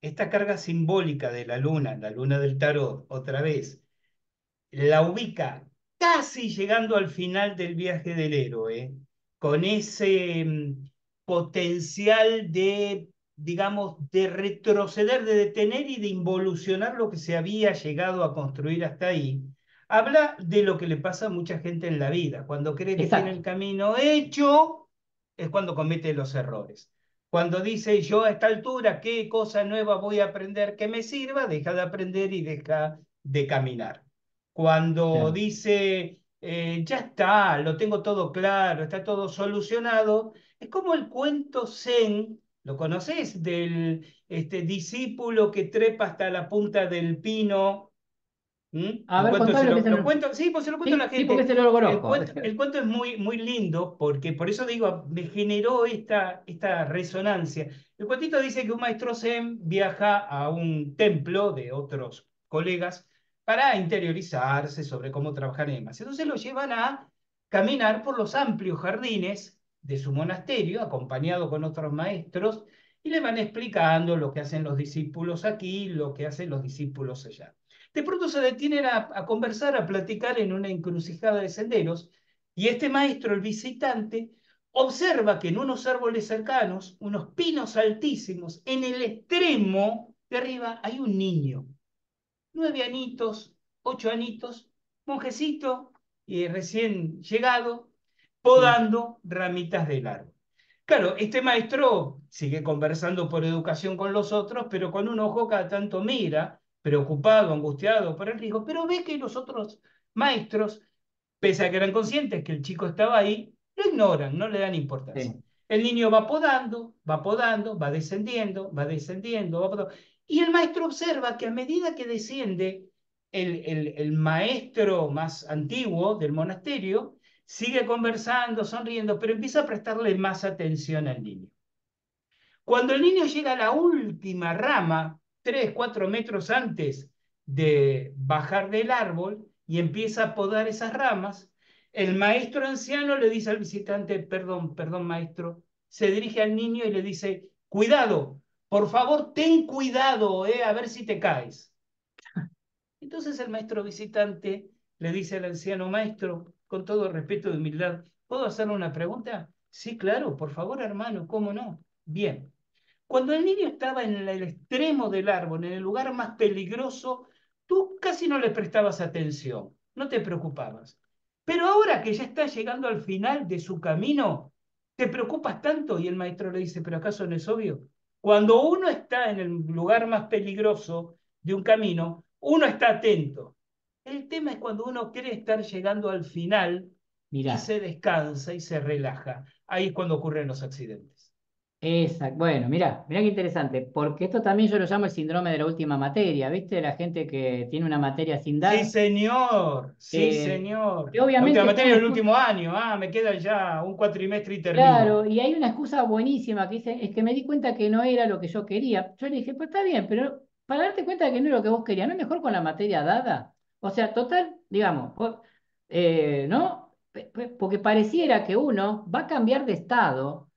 esta carga simbólica de la luna del tarot, otra vez, la ubica casi llegando al final del viaje del héroe, con ese potencial de, digamos, de retroceder, de detener y de involucionar lo que se había llegado a construir hasta ahí. Habla de lo que le pasa a mucha gente en la vida. Cuando cree que tiene el
Exacto,
camino hecho, es cuando comete los errores. Cuando dice yo a esta altura, ¿qué cosa nueva voy a aprender que me sirva? Deja de aprender y deja de caminar. Cuando
claro.
dice, ya está, lo tengo todo claro, está todo solucionado, es como el cuento Zen, ¿lo conoces? Del discípulo que trepa hasta la punta del pino. ¿Mm?
A ver, contame lo que se
Lo
lo...
cuento, sí, pues se lo cuento a la
Sí, sí, porque
gente.
se lo conozco.
El cuento es muy, muy lindo porque por eso digo, me generó esta resonancia. El cuentito dice que un maestro Zen viaja a un templo de otros colegas para interiorizarse sobre cómo trabajar en demás. Entonces lo llevan a caminar por los amplios jardines de su monasterio, acompañado con otros maestros, y le van explicando lo que hacen los discípulos aquí, lo que hacen los discípulos allá. De pronto se detienen a conversar, a platicar en una encrucijada de senderos, y este maestro, el visitante, observa que en unos árboles cercanos, unos pinos altísimos, en el extremo de arriba hay un niño, 9 añitos, 8 añitos, monjecito y recién llegado,
Sí,
podando ramitas del árbol. Claro, este maestro sigue conversando por educación con los otros, pero con un ojo cada tanto mira, preocupado, angustiado por el riesgo, pero ve que los otros maestros, pese a que eran conscientes que el chico estaba ahí, lo ignoran, no le dan importancia.
sí,
El niño va podando, va descendiendo, va descendiendo, va podando. Y el maestro observa que a medida que desciende el maestro más antiguo del monasterio, sigue conversando, sonriendo, pero empieza a prestarle más atención al niño. Cuando el niño llega a la última rama, 3, 4 metros antes de bajar del árbol y empieza a podar esas ramas, el maestro anciano le dice al visitante, perdón, perdón maestro, se dirige al niño y le dice, cuidado, por favor, ten cuidado, a ver si te caes. Entonces el maestro visitante le dice al anciano maestro, con todo respeto y humildad, ¿puedo hacerle una pregunta? Sí, claro, por favor, hermano, ¿cómo no? Bien. Cuando el niño estaba en el extremo del árbol, en el lugar más peligroso, tú casi no le prestabas atención, no te preocupabas. Pero ahora que ya está llegando al final de su camino, te preocupas tanto y el maestro le dice, ¿pero acaso no es obvio? Cuando uno está en el lugar más peligroso de un camino, uno está atento. El tema es cuando uno quiere estar llegando al final y
mirá.
se descansa y se relaja. Ahí es cuando ocurren los accidentes.
Exacto. Bueno, mirá qué interesante, porque esto también yo lo llamo el síndrome de la última materia, ¿viste? La gente que tiene una materia sin
Sí,
dar,
señor, sí,
eh,
señor.
que
La última
obviamente
materia
pone
del
excusa,
último año. Ah, me queda ya un cuatrimestre y termino.
claro, y hay una excusa buenísima que dice, es que me di cuenta que no era lo que yo quería. Yo le dije, pues está bien, pero para darte cuenta de que no era lo que vos querías, ¿no es mejor con la materia dada? O sea, total, digamos, ¿no? Porque pareciera que uno va a cambiar de estado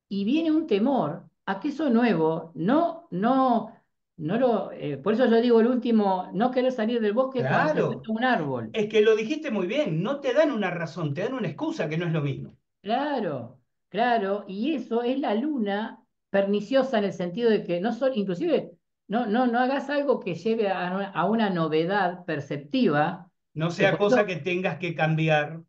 y viene un temor a que eso nuevo por eso yo digo el último, no querer salir del bosque cuando se
Claro,
planta un árbol.
es que lo dijiste muy bien. No te dan una razón, te dan una excusa que no es lo mismo.
Claro, claro, y eso es la luna perniciosa en el sentido de que no solo, inclusive, no hagas algo que lleve a una novedad perceptiva,
No
que
sea
por
cosa
eso
que tengas que cambiar,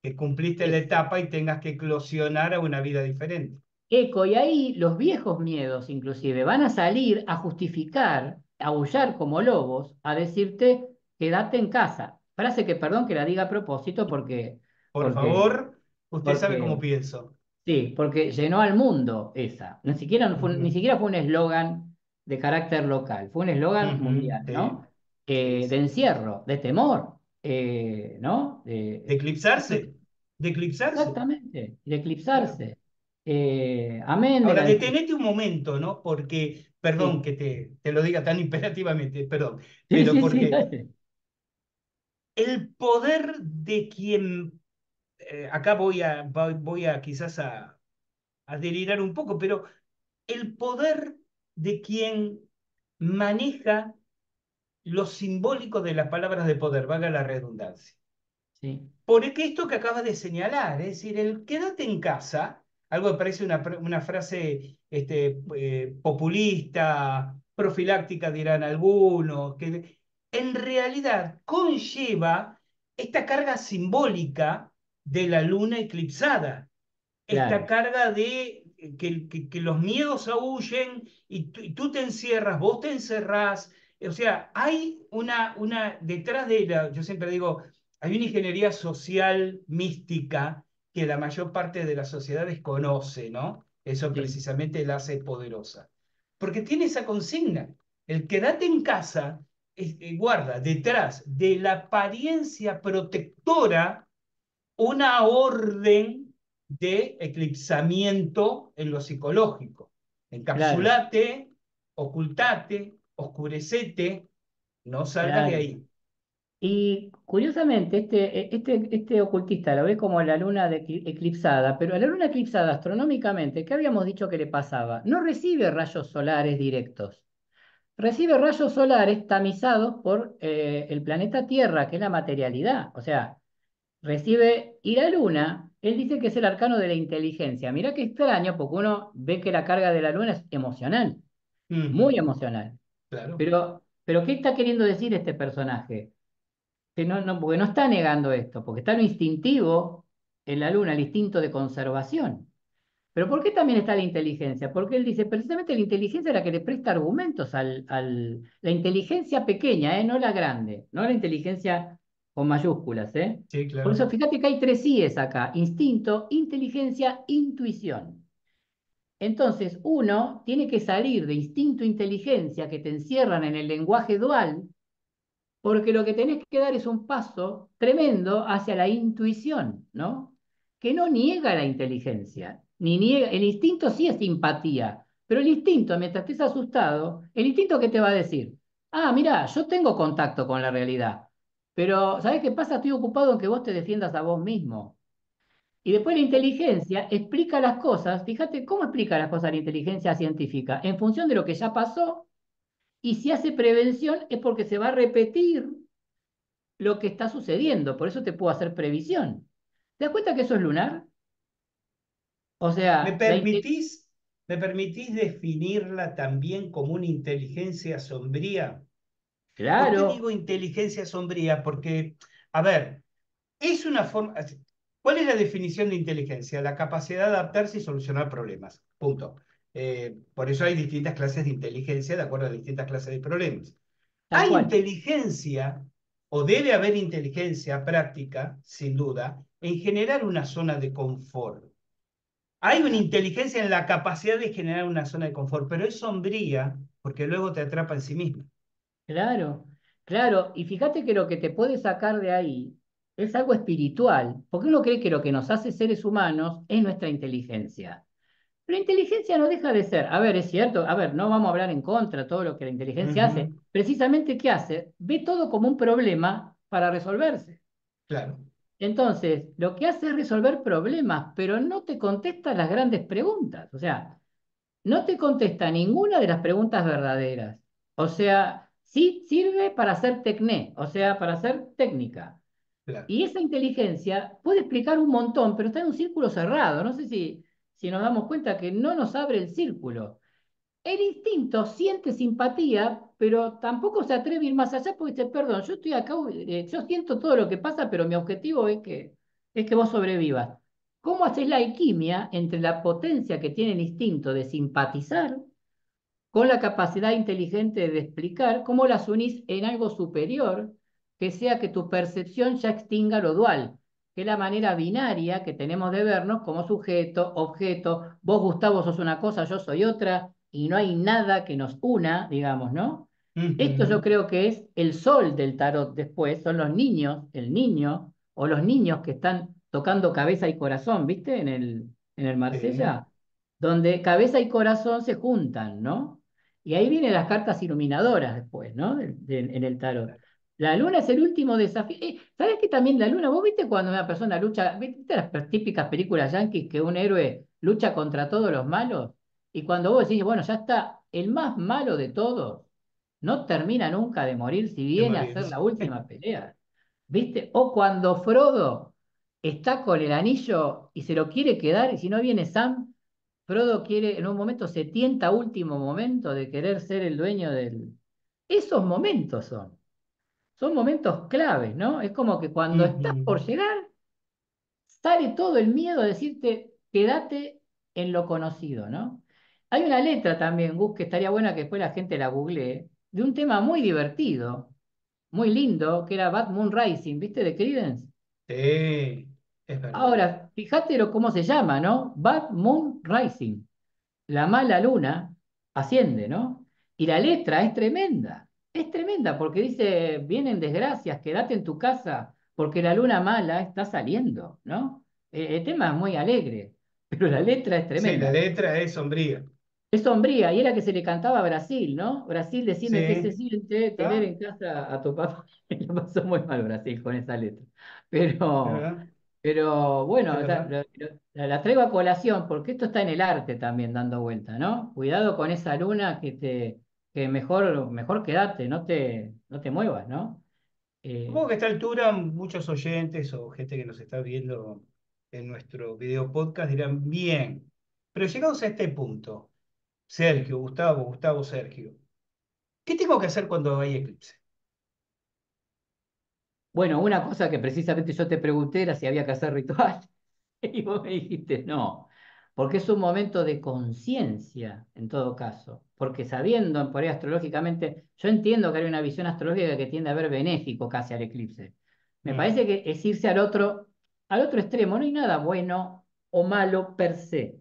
que cumpliste la
es
etapa y tengas que eclosionar a una vida diferente.
eco, y ahí los viejos miedos inclusive van a salir a justificar, a aullar como lobos, a decirte, quédate en casa. Frase que, perdón que la diga a propósito
Por
porque,
favor, usted sabe cómo
porque
pienso.
sí, porque llenó al mundo esa. Ni
Ujú,
siquiera fue un eslogan de carácter local, fue un eslogan
ujú,
mundial,
sí,
¿no?
sí,
De
sí.
encierro, de temor, ¿no?
De eclipsarse, de eclipsarse.
Exactamente, de
Claro.
eclipsarse. Amén de
Ahora,
la
detenete un momento, ¿no? Porque, perdón
Sí,
que te lo diga tan imperativamente, perdón,
sí,
pero
sí, sí,
porque
dale.
el poder de quien, acá voy a quizás a delirar un poco, pero el poder de quien maneja lo simbólico de las palabras de poder, valga la redundancia.
Sí,
Porque esto que acabas de señalar, es decir, el quédate en casa, algo que parece una frase populista, profiláctica, dirán algunos, que en realidad conlleva esta carga simbólica de la luna eclipsada, esta
claro,
carga de que los miedos aúllen y tú te encierras, vos te encerrás. O sea, hay detrás de la, yo siempre digo, hay una ingeniería social mística que la mayor parte de la sociedad desconoce, ¿no? Eso
sí,
precisamente la hace poderosa. Porque tiene esa consigna, el quédate en casa guarda detrás de la apariencia protectora una orden de eclipsamiento en lo psicológico.
claro,
Encapsulate, ocultate, oscurecete, no salgas de
claro.
ahí.
Y curiosamente, este ocultista lo ve como la luna eclipsada, pero a la luna eclipsada astronómicamente, ¿qué habíamos dicho que le pasaba? No recibe rayos solares directos, recibe rayos solares tamizados por el planeta Tierra, que es la materialidad. O sea, recibe, y la luna, él dice que es el arcano de la inteligencia. Mirá qué extraño, porque uno ve que la carga de la luna es emocional, muy
Ujú,
emocional.
claro.
Pero ¿qué está queriendo decir este personaje? Que porque no está negando esto, porque está lo instintivo en la luna, el instinto de conservación. Pero ¿por qué también está la inteligencia? Porque él dice, precisamente la inteligencia es la que le presta argumentos la inteligencia pequeña, no la grande, no la inteligencia con mayúsculas, ¿eh?
Sí,
Por
claro.
eso fíjate que hay tres IES acá, instinto, inteligencia, intuición. Entonces, uno tiene que salir de instinto, inteligencia, que te encierran en el lenguaje dual, porque lo que tenés que dar es un paso tremendo hacia la intuición, ¿no? Que no niega la inteligencia, ni niega, el instinto sí es simpatía, pero el instinto, mientras estés asustado, el instinto que te va a decir, ah, mira, yo tengo contacto con la realidad, pero ¿sabés qué pasa? Estoy ocupado en que vos te defiendas a vos mismo. Y después la inteligencia explica las cosas, fíjate cómo explica las cosas la inteligencia científica, en función de lo que ya pasó, y si hace prevención es porque se va a repetir lo que está sucediendo, por eso te puedo hacer previsión. ¿Te das cuenta que eso es lunar? O
¿Me
sea,
permitís, me permitís definirla también como una inteligencia sombría? ¿Por qué
claro,
digo inteligencia sombría? Porque, a ver, es una forma. ¿Cuál es la definición de inteligencia? La capacidad de adaptarse y solucionar problemas. Punto. Por eso hay distintas clases de inteligencia de acuerdo a distintas clases de problemas.
tal
Hay
cual.
inteligencia, o debe haber inteligencia práctica, sin duda, en generar una zona de confort. Hay una
Ah,
inteligencia en la capacidad de generar una zona de confort, pero es sombría porque luego te atrapa en sí misma.
claro, claro. Y fíjate que lo que te puede sacar de ahí es algo espiritual, porque uno cree que lo que nos hace seres humanos es nuestra inteligencia. Pero la inteligencia no deja de ser, a ver, es cierto, a ver, no vamos a hablar en contra de todo lo que la inteligencia hace.
Ujú,
Precisamente, ¿qué hace? Ve todo como un problema para resolverse.
claro.
Entonces, lo que hace es resolver problemas, pero no te contesta las grandes preguntas. O sea, no te contesta ninguna de las preguntas verdaderas. O sea, sí sirve para hacer tecné, o sea, para hacer técnica.
Claro.
Y esa inteligencia puede explicar un montón, pero está en un círculo cerrado. No sé si nos damos cuenta que no nos abre el círculo. El instinto siente simpatía, pero tampoco se atreve a ir más allá porque dice, perdón, yo estoy acá, yo siento todo lo que pasa, pero mi objetivo es que vos sobrevivas. ¿Cómo haces la alquimia entre la potencia que tiene el instinto de simpatizar con la capacidad inteligente de explicar? ¿Cómo las unís en algo superior que sea que tu percepción ya extinga lo dual? Que es la manera binaria que tenemos de vernos como sujeto, objeto. Vos, Gustavo, sos una cosa, yo soy otra, y no hay nada que nos una, digamos, ¿no? Esto yo
Ujú,
creo que es el sol del tarot después, son los niños, el niño, o los niños que están tocando cabeza y corazón, ¿viste? En el
sí.
Marsella, donde cabeza y corazón se juntan, ¿no? Y ahí vienen las cartas iluminadoras después, ¿no? En el tarot. La luna es el último desafío. ¿Sabes que también la luna, vos viste cuando una persona lucha, viste las típicas películas yanquis que un héroe lucha contra todos los malos, y cuando vos decís, bueno, ya está, el más malo de todos no termina nunca de morir si
de
viene a hacer
morirse.
la última pelea. ¿Viste? O cuando Frodo está con el anillo y se lo quiere quedar, y si no viene Sam, Frodo quiere, en un momento se tienta a último momento de querer ser el dueño del... Esos momentos son momentos claves, ¿no? Es como que cuando estás
Ujú.
por llegar, sale todo el miedo a decirte, quédate en lo conocido, ¿no? Hay una letra también, Gus, que estaría buena que después la gente la googlee, de un tema muy divertido, muy lindo, que era Bad Moon Rising, ¿viste? De Creedence.
Sí, es verdad.
Ahora, fíjate cómo se llama, ¿no? Bad Moon Rising. La mala luna asciende, ¿no? Y la letra es tremenda porque dice, vienen desgracias, quédate en tu casa porque la luna mala está saliendo, ¿no? El tema es muy alegre, pero la letra es
Sí, la
tremenda.
letra es sombría.
Es sombría y era que se le cantaba a Brasil, ¿no? Brasil, decime qué se
Sí,
siente tener
¿ah?
en casa a tu papá. Y lo pasó muy mal Brasil con esa letra.
¿Es
Pero,
verdad?
pero bueno,
¿Es verdad?
la traigo a colación porque esto está en el arte también dando vuelta, ¿no? Cuidado con esa luna que mejor quédate, no te muevas, ¿no? Eh,
Supongo que a esta altura muchos oyentes o gente que nos está viendo en nuestro video podcast dirán, bien, pero llegados a este punto, Sergio, Gustavo, Gustavo, Sergio, ¿qué tengo que hacer cuando hay eclipse?
bueno, una cosa que precisamente yo te pregunté era si había que hacer ritual. Y vos me dijiste, no, porque es un momento de conciencia en todo caso, porque sabiendo por ahí astrológicamente, yo entiendo que hay una visión astrológica que tiende a ver benéfico casi al eclipse. Me
Mm.
parece que es irse al otro extremo, no hay nada bueno o malo per se.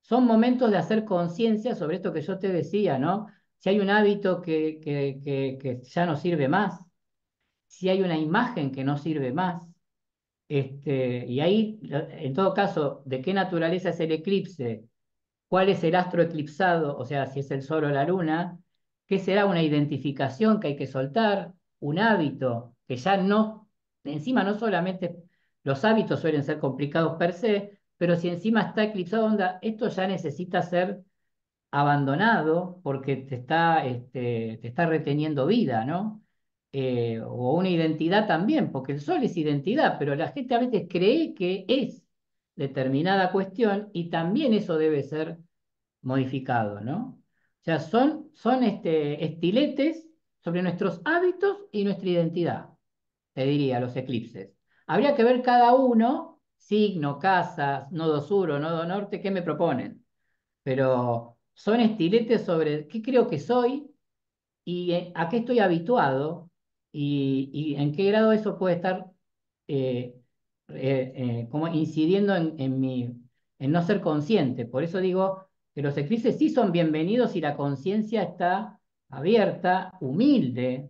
Son momentos de hacer conciencia sobre esto que yo te decía, ¿no? Si hay un hábito que ya no sirve más, si hay una imagen que no sirve más, y ahí, en todo caso, ¿de qué naturaleza es el eclipse? ¿Cuál es el astro eclipsado? O sea, si es el sol o la luna. ¿Qué será una identificación que hay que soltar? Un hábito que ya no, encima no solamente los hábitos suelen ser complicados per se, pero si encima está eclipsado, onda, esto ya necesita ser abandonado porque te está reteniendo vida, ¿no? O una identidad también, porque el sol es identidad, pero la gente a veces cree que es determinada cuestión y también eso debe ser modificado, ¿no? O sea, son estiletes sobre nuestros hábitos y nuestra identidad, te diría, los eclipses. Habría que ver cada uno, signo, casas, nodo sur o nodo norte, qué me proponen, pero son estiletes sobre qué creo que soy y a qué estoy habituado y en qué grado eso puede estar eh, como incidiendo en no ser consciente. Por eso digo que los eclipses sí son bienvenidos si la conciencia está abierta, humilde,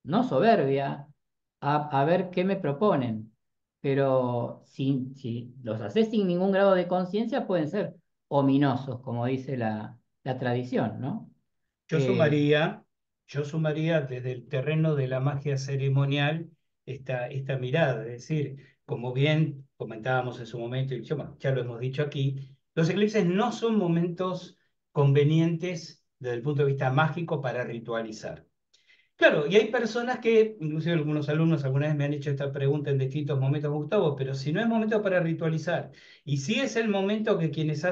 no soberbia, a ver qué me proponen. Pero si los haces sin ningún grado de conciencia, pueden ser ominosos, como dice la tradición, ¿no?
Yo
Eh,
sumaría, yo sumaría desde el terreno de la magia ceremonial esta mirada, es decir, como bien comentábamos en su momento, y bueno, ya lo hemos dicho aquí, los eclipses no son momentos convenientes desde el punto de vista mágico para ritualizar. Claro, y hay personas que, inclusive algunos alumnos alguna vez me han hecho esta pregunta en distintos momentos, Gustavo, pero si no es momento para ritualizar, y si es el momento que quienes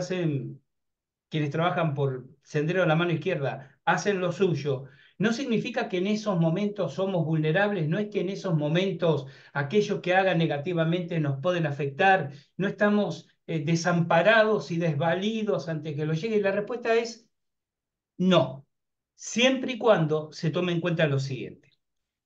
trabajan por Sendero de la Mano Izquierda hacen lo suyo, no significa que en esos momentos somos vulnerables, no es que en esos momentos aquello que haga negativamente nos pueden afectar, no estamos desamparados y desvalidos ante que lo llegue. La respuesta es no, siempre y cuando se tome en cuenta lo siguiente.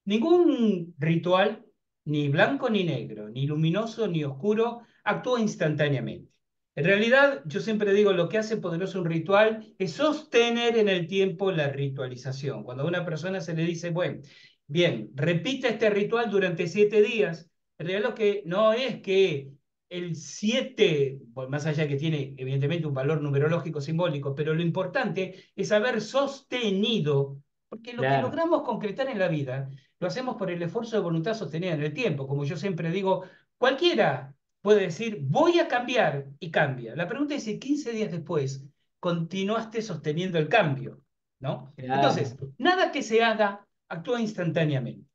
Ningún ritual, ni blanco ni negro, ni luminoso ni oscuro, actúa instantáneamente. En realidad, yo siempre digo, lo que hace poderoso un ritual es sostener en el tiempo la ritualización. Cuando a una persona se le dice, bueno, bien, repita este ritual durante 7 días, en realidad lo que no es que el 7, bueno, más allá que tiene evidentemente un valor numerológico simbólico, pero lo importante es haber sostenido, porque lo que
claro,
logramos concretar en la vida lo hacemos por el esfuerzo de voluntad sostenida en el tiempo. Como yo siempre digo, cualquiera puede decir, voy a cambiar y cambia. La pregunta es si 15 días después continuaste sosteniendo el cambio, ¿no?
Claro,
Entonces, nada que se haga actúa instantáneamente.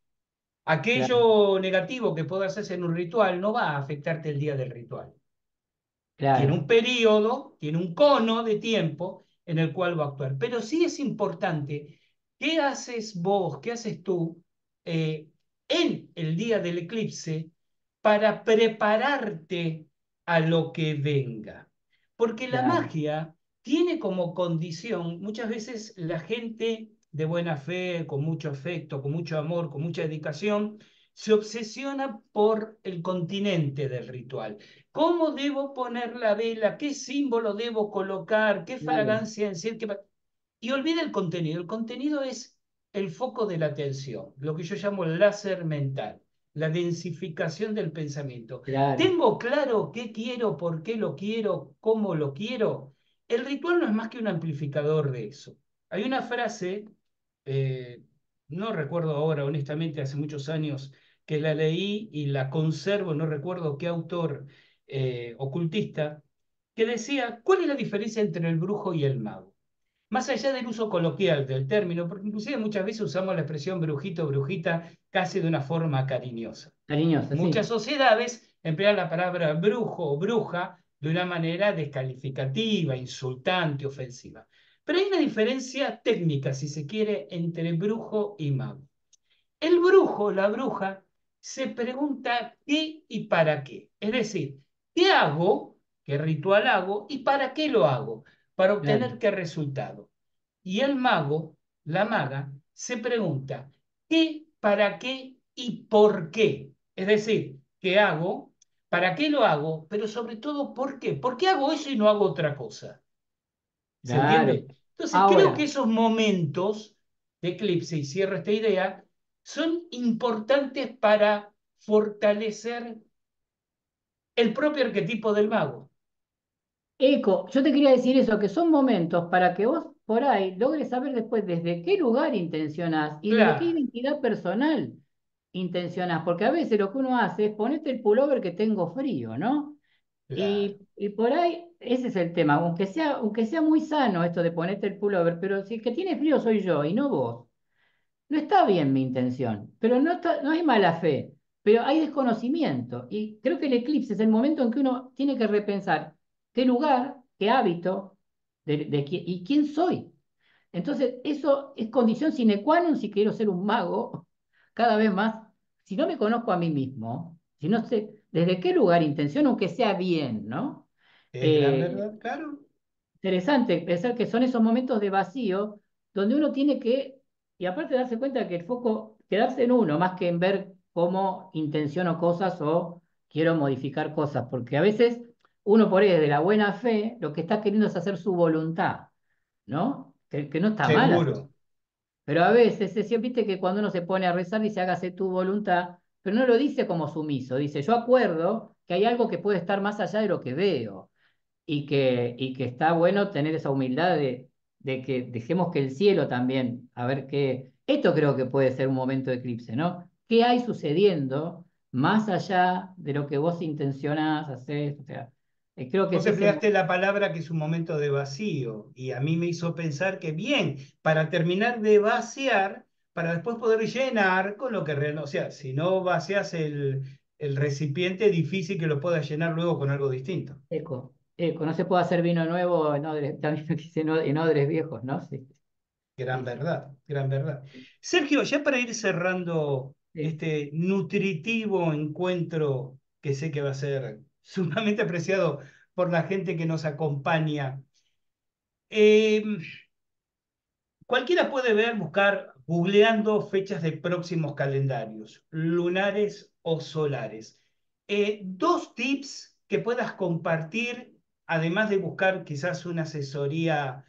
claro,
Aquello negativo que puedas hacer en un ritual no va a afectarte el día del ritual. Tiene
claro,
un periodo, tiene un cono de tiempo en el cual va a actuar. Pero sí es importante qué haces vos, qué haces tú eh, en el día del eclipse para prepararte a lo que venga. Porque la
claro,
magia tiene como condición, muchas veces la gente de buena fe, con mucho afecto, con mucho amor, con mucha dedicación, se obsesiona por el continente del ritual. ¿Cómo debo poner la vela? ¿Qué símbolo debo colocar? ¿Qué
claro,
fragancia encender? Y olvida el contenido. El contenido es el foco de la atención, lo que yo llamo el láser mental, la densificación del pensamiento.
claro,
¿Tengo claro qué quiero, por qué lo quiero, cómo lo quiero? El ritual no es más que un amplificador de eso. Hay una frase, eh, no recuerdo ahora, honestamente, hace muchos años que la leí y la conservo, no recuerdo qué autor ocultista, que decía, ¿cuál es la diferencia entre el brujo y el mago? Más allá del uso coloquial del término, porque inclusive muchas veces usamos la expresión brujito, brujita, casi de una forma cariñosa.
cariñosa,
Muchas
sí,
sociedades emplean la palabra brujo o bruja de una manera descalificativa, insultante, ofensiva. Pero hay una diferencia técnica, si se quiere, entre brujo y mago. El brujo, la bruja, se pregunta qué y para qué. Es decir, ¿qué hago? ¿Qué ritual hago? ¿Y para qué lo hago? Para
claro,
obtener qué resultado. Y el mago, la maga, se pregunta qué, para qué y por qué. Es decir, ¿qué hago? ¿Para qué lo hago? Pero sobre todo, ¿por qué? ¿Por qué hago eso y no hago otra cosa? ¿Se
claro.
entiende? Entonces, creo que
Ahora,
esos momentos de eclipse, y cierro esta idea, son importantes para fortalecer el propio arquetipo del mago.
Eco, yo te quería decir eso, que son momentos para que vos por ahí logres saber después desde qué lugar intencionás y desde qué
Claro,
identidad personal intencionás, porque a veces lo que uno hace es ponerte el pullover que tengo frío, ¿no?
claro.
Y por ahí ese es el tema, aunque sea muy sano esto de ponerte el pullover, pero si el que tiene frío soy yo y no vos. No está bien mi intención, pero no hay mala fe, pero hay desconocimiento. Y creo que el eclipse es el momento en que uno tiene que repensar qué lugar, qué hábito y quién soy. Entonces, eso es condición sine qua non si quiero ser un mago cada vez más. Si no me conozco a mí mismo, si no sé desde qué lugar intenciono, aunque sea bien, ¿no?
Es gran
Eh,
verdad, claro.
Interesante pensar que son esos momentos de vacío donde uno tiene que, y aparte darse cuenta que el foco, quedarse en uno, más que en ver cómo intenciono cosas o quiero modificar cosas, porque a veces uno por ahí desde la buena fe lo que está queriendo es hacer su voluntad, ¿no? Que no está mal hacer.
Seguro.
Pero a veces, viste que cuando uno se pone a rezar dice hágase tu voluntad, pero no lo dice como sumiso, dice yo acuerdo que hay algo que puede estar más allá de lo que veo y que está bueno tener esa humildad de que dejemos que el cielo también, a ver qué, esto creo que puede ser un momento de eclipse, ¿no? ¿Qué hay sucediendo más allá de lo que vos intencionás hacer? O sea, creo que es
Vos
ese
empleaste la palabra que es un momento de vacío y a mí me hizo pensar que bien, para terminar de vaciar, para después poder llenar con lo que realmente, o sea, si no vacias el recipiente, difícil que lo puedas llenar luego con algo distinto.
no se puede hacer vino nuevo también quise en odres viejos, ¿no? Sí,
Gran
sí, sí,
verdad, gran verdad. Sergio, ya para ir cerrando
sí.
este nutritivo encuentro que sé que va a ser sumamente apreciado por la gente que nos acompaña. eh, Cualquiera puede ver, buscar, googleando fechas de próximos calendarios, lunares o solares. Dos tips que puedas compartir, además de buscar quizás una asesoría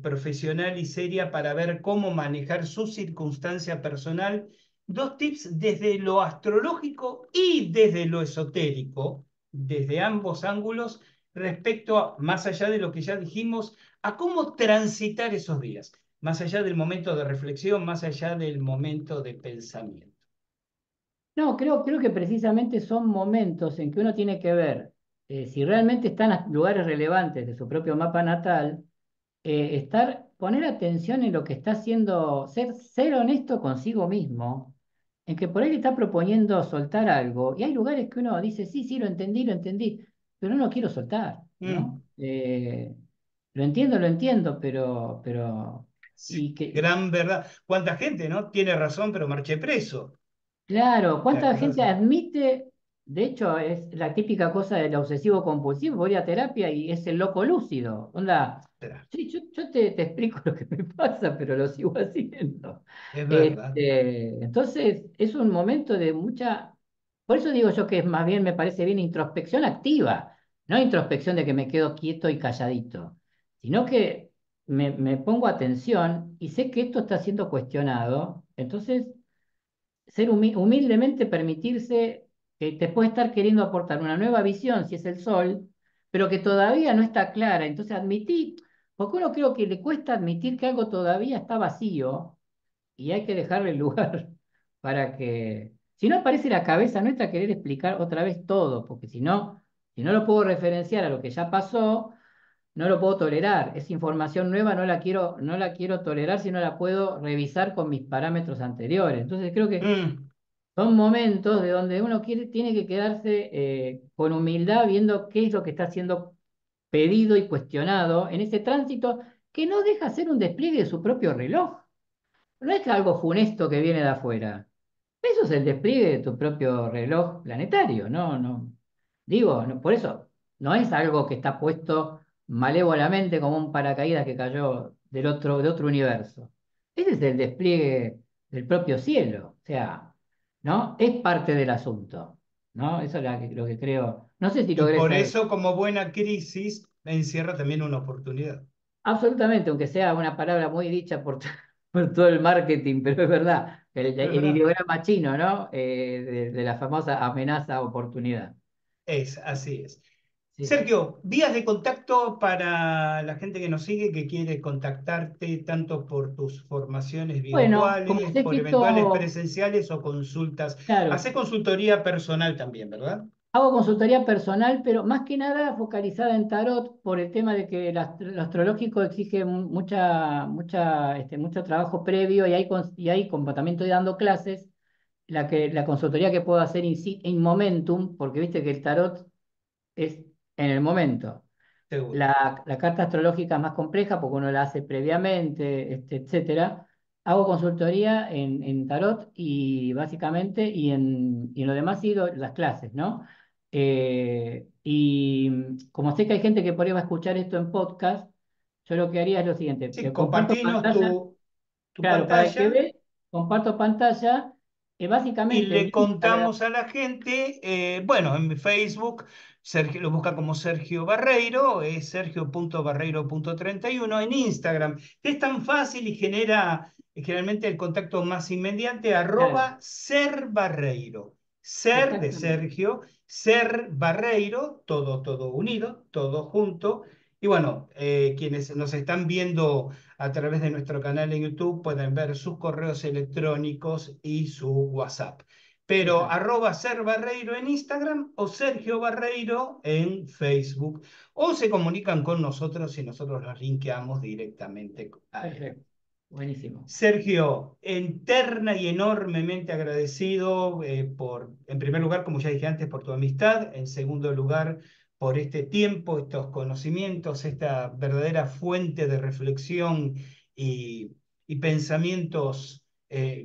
profesional y seria para ver cómo manejar su circunstancia personal. Dos tips desde lo astrológico y desde lo esotérico, desde ambos ángulos, respecto a, más allá de lo que ya dijimos, a cómo transitar esos días más allá del momento de reflexión, más allá del momento de pensamiento.
No, creo que precisamente son momentos en que uno tiene que ver si realmente están en lugares relevantes de su propio mapa natal, poner atención en lo que está haciendo, ser honesto consigo mismo, en que por ahí le está proponiendo soltar algo, y hay lugares que uno dice, sí, sí, lo entendí, pero no lo quiero soltar,
Mm,
¿no? Lo entiendo, pero,
sí,
y que,
gran verdad. ¿Cuánta gente, no? Tiene razón, pero marché preso.
claro,
La
¿cuánta gente
cosa.
admite? De hecho, es la típica cosa del obsesivo compulsivo. Voy a terapia y es el loco lúcido. Onda,
Espera,
sí, yo te explico lo que me pasa, pero lo sigo haciendo.
es verdad.
Entonces, es un momento de mucha. Por eso digo yo que es más bien, me parece bien introspección activa, no introspección de que me quedo quieto y calladito, sino que me pongo atención y sé que esto está siendo cuestionado. Entonces ser humildemente permitirse que te puede estar queriendo aportar una nueva visión, si es el sol, pero que todavía no está clara. Entonces admití, porque uno creo que le cuesta admitir que algo todavía está vacío y hay que dejarle el lugar para que, si no aparece la cabeza nuestra querer explicar otra vez todo, porque si no lo puedo referenciar a lo que ya pasó, no lo puedo tolerar. Esa información nueva no la quiero tolerar si no la puedo revisar con mis parámetros anteriores. Entonces creo que
Mm,
son momentos de donde uno tiene que quedarse con humildad viendo qué es lo que está siendo pedido y cuestionado en ese tránsito que no deja ser un despliegue de su propio reloj. No es que algo funesto que viene de afuera. Eso es el despliegue de tu propio reloj planetario, ¿no? No. Digo, por eso, no es algo que está puesto malévolamente como un paracaídas que cayó de otro universo. Ese es el despliegue del propio cielo. O sea, ¿no? Es parte del asunto, ¿no? Eso es lo que creo. No sé si
y
logré
por
ser
eso, como buena crisis, encierra también una oportunidad.
absolutamente, aunque sea una palabra muy dicha por, por todo el marketing, pero es verdad,
Es
el
verdad.
ideograma chino, ¿no? De la famosa amenaza oportunidad.
Así es.
Sí, sí.
Sergio, vías de contacto para la gente que nos sigue, que quiere contactarte tanto por tus formaciones
Bueno, como
virtuales,
sé que
por eventuales
esto,
presenciales o consultas. Hace
claro,
consultoría personal también, ¿verdad?
hago consultoría personal, pero más que nada focalizada en tarot por el tema de que lo astrológico exige mucho trabajo previo y hay como también estoy dando clases, la consultoría que puedo hacer in momentum, porque viste que el tarot es en el momento.
Seguro.
La carta astrológica es más compleja porque uno la hace previamente, etcétera. Hago consultoría en tarot y básicamente, y en lo demás sí las clases, ¿no? Como sé que hay gente que por ahí va a escuchar esto en podcast, yo lo que haría es lo siguiente,
Sí,
comparto
compartinos
pantalla,
tu
claro, para el que
pantalla
ve, comparto pantalla,
y
básicamente
le
mi Instagram,
contamos a la gente, bueno, en mi Facebook, Sergio lo busca como Sergio Barreiro, es sergio.barreiro.31 en Instagram, que es tan fácil y genera generalmente el contacto más inmediato,
claro,
ser Barreiro, ser de
exactamente,
Sergio, ser Barreiro, todo unido, todo junto. Y bueno, quienes nos están viendo a través de nuestro canal en YouTube pueden ver sus correos electrónicos y su WhatsApp. Pero
exacto,
arroba Ser Barreiro en Instagram o Sergio Barreiro en Facebook. O se comunican con nosotros y nosotros los linkeamos directamente a él.
perfecto, buenísimo.
Sergio, eterna y enormemente agradecido por, en primer lugar, como ya dije antes, por tu amistad, en segundo lugar, por este tiempo, estos conocimientos, esta verdadera fuente de reflexión y, y pensamientos,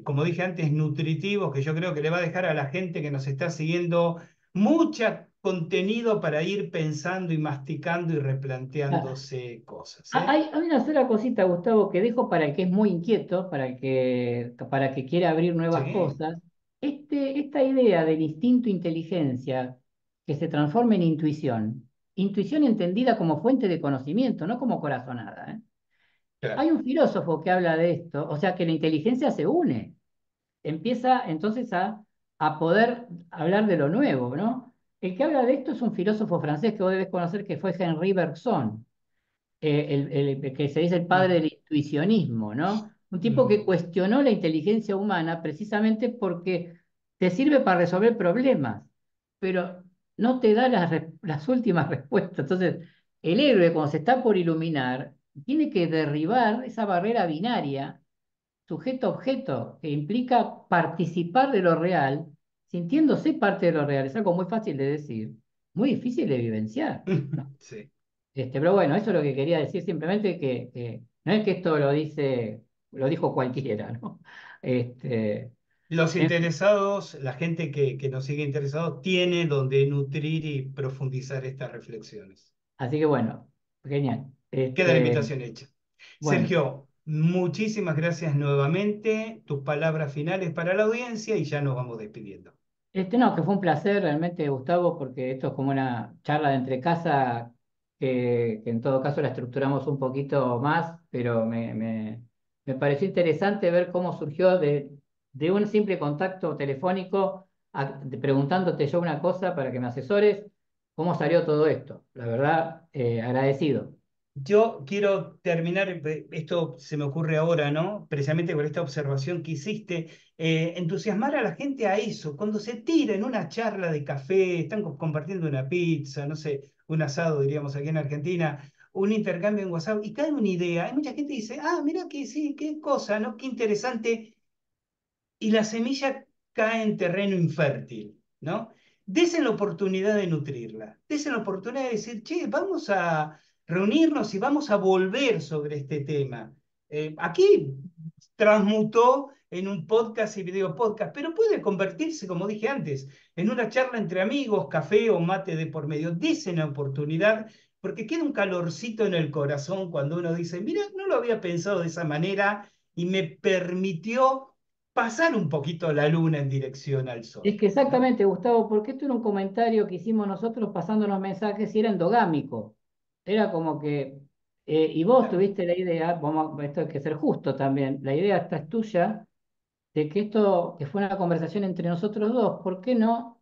como dije antes, nutritivos, que yo creo que le va a dejar a la gente que nos está siguiendo mucho contenido para ir pensando y masticando y
Ah,
replanteándose cosas, ¿eh?
hay una sola cosita, Gustavo, que dejo para el que es muy inquieto, para que quiere abrir nuevas
Sí,
cosas. Esta idea del instinto inteligencia que se transforma en intuición, intuición entendida como fuente de conocimiento, no como corazonada, ¿eh?
claro.
Hay un filósofo que habla de esto, o sea que la inteligencia se une, empieza entonces a poder hablar de lo nuevo, ¿no? El que habla de esto es un filósofo francés que vos debes conocer que fue Henri Bergson, el que se dice el padre
No.
del intuicionismo, ¿no? Un tipo que
Mm,
cuestionó la inteligencia humana precisamente porque te sirve para resolver problemas, pero no te da las últimas respuestas. Entonces, el héroe, cuando se está por iluminar, tiene que derribar esa barrera binaria, sujeto-objeto, que implica participar de lo real, sintiéndose parte de lo real. Es algo muy fácil de decir, muy difícil de vivenciar, ¿no?
Sí.
Pero bueno, eso es lo que quería decir, simplemente que no es que esto lo dijo cualquiera, ¿no? Este,
Los
en fin,
interesados, la gente que nos sigue interesado, tiene donde nutrir y profundizar estas reflexiones.
así que bueno, genial.
Queda la invitación hecha.
Bueno,
Sergio, muchísimas gracias nuevamente. Tus palabras finales para la audiencia y ya nos vamos despidiendo.
no, que fue un placer realmente, Gustavo, porque esto es como una charla de entre casa que en todo caso la estructuramos un poquito más, pero me pareció interesante ver cómo surgió de un simple contacto telefónico preguntándote yo una cosa para que me asesores, cómo salió todo esto. La verdad, agradecido.
Yo quiero terminar, esto se me ocurre ahora, ¿no? Precisamente con esta observación que hiciste, entusiasmar a la gente a eso, cuando se tira en una charla de café, están compartiendo una pizza, no sé, un asado, diríamos aquí en Argentina, un intercambio en WhatsApp, y cae una idea. Hay mucha gente que dice, ah, mira que sí, qué cosa, ¿no? Qué interesante, y la semilla cae en terreno infértil, ¿no? Desen la oportunidad de nutrirla, desen la oportunidad de decir, che, vamos a reunirnos y vamos a volver sobre este tema. Aquí transmutó en un podcast y video podcast, pero puede convertirse, como dije antes, en una charla entre amigos, café o mate de por medio. Desen la oportunidad, porque queda un calorcito en el corazón cuando uno dice, mira, no lo había pensado de esa manera y me permitió pasar un poquito la luna en dirección al
Es
sol,
que
¿no?
exactamente, Gustavo, porque esto era un comentario que hicimos nosotros pasándonos mensajes y era endogámico. Era como que, y vos
Claro.
tuviste la idea, esto hay que ser justo también, la idea esta es tuya, de que esto, que fue una conversación entre nosotros dos, ¿por qué no?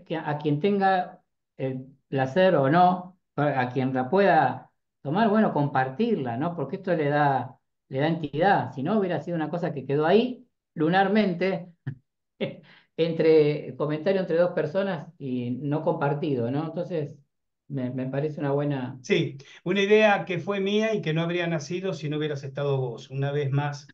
Que a quien tenga el placer o no, a quien la pueda tomar, bueno, compartirla, ¿no? Porque esto le da entidad. Si no, hubiera sido una cosa que quedó ahí lunarmente comentario entre dos personas y no compartido, ¿no? Entonces, me parece una buena.
Sí, una idea que fue mía y que no habría nacido si no hubieras estado vos. Una vez más,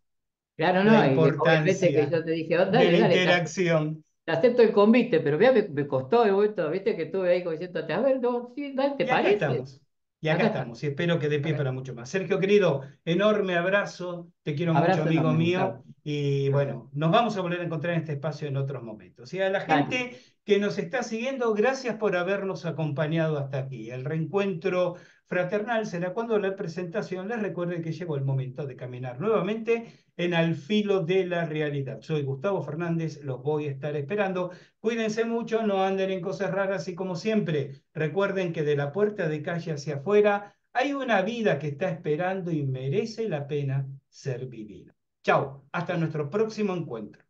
Claro,
la
no, y obviamente que
importancia
yo te dije, "Oh,
de
dale,
la
dale,
interacción.
te acepto el convite, pero ya me costó el vuelto, viste que estuve ahí como diciéndote, a ver, no, sí, dale, ¿te
Y acá
parece?
estamos. Y acá
Acá está.
estamos. Y espero que dé pie
Acá.
para mucho más. Sergio, querido, enorme abrazo. Te quiero mucho,
Abrazo
amigo
enorme,
mío.
Gustavo.
Y
Gracias.
bueno, nos vamos a volver a encontrar en este espacio en otros momentos. Y a la
Dale.
gente que nos está siguiendo, gracias por habernos acompañado hasta aquí. El reencuentro fraternal será cuando la presentación les recuerde que llegó el momento de caminar nuevamente en al filo de la realidad. Soy Gustavo Fernández, los voy a estar esperando. Cuídense mucho, no anden en cosas raras y como siempre, recuerden que de la puerta de calle hacia afuera hay una vida que está esperando y merece la pena ser vivida. Chao, hasta nuestro próximo encuentro.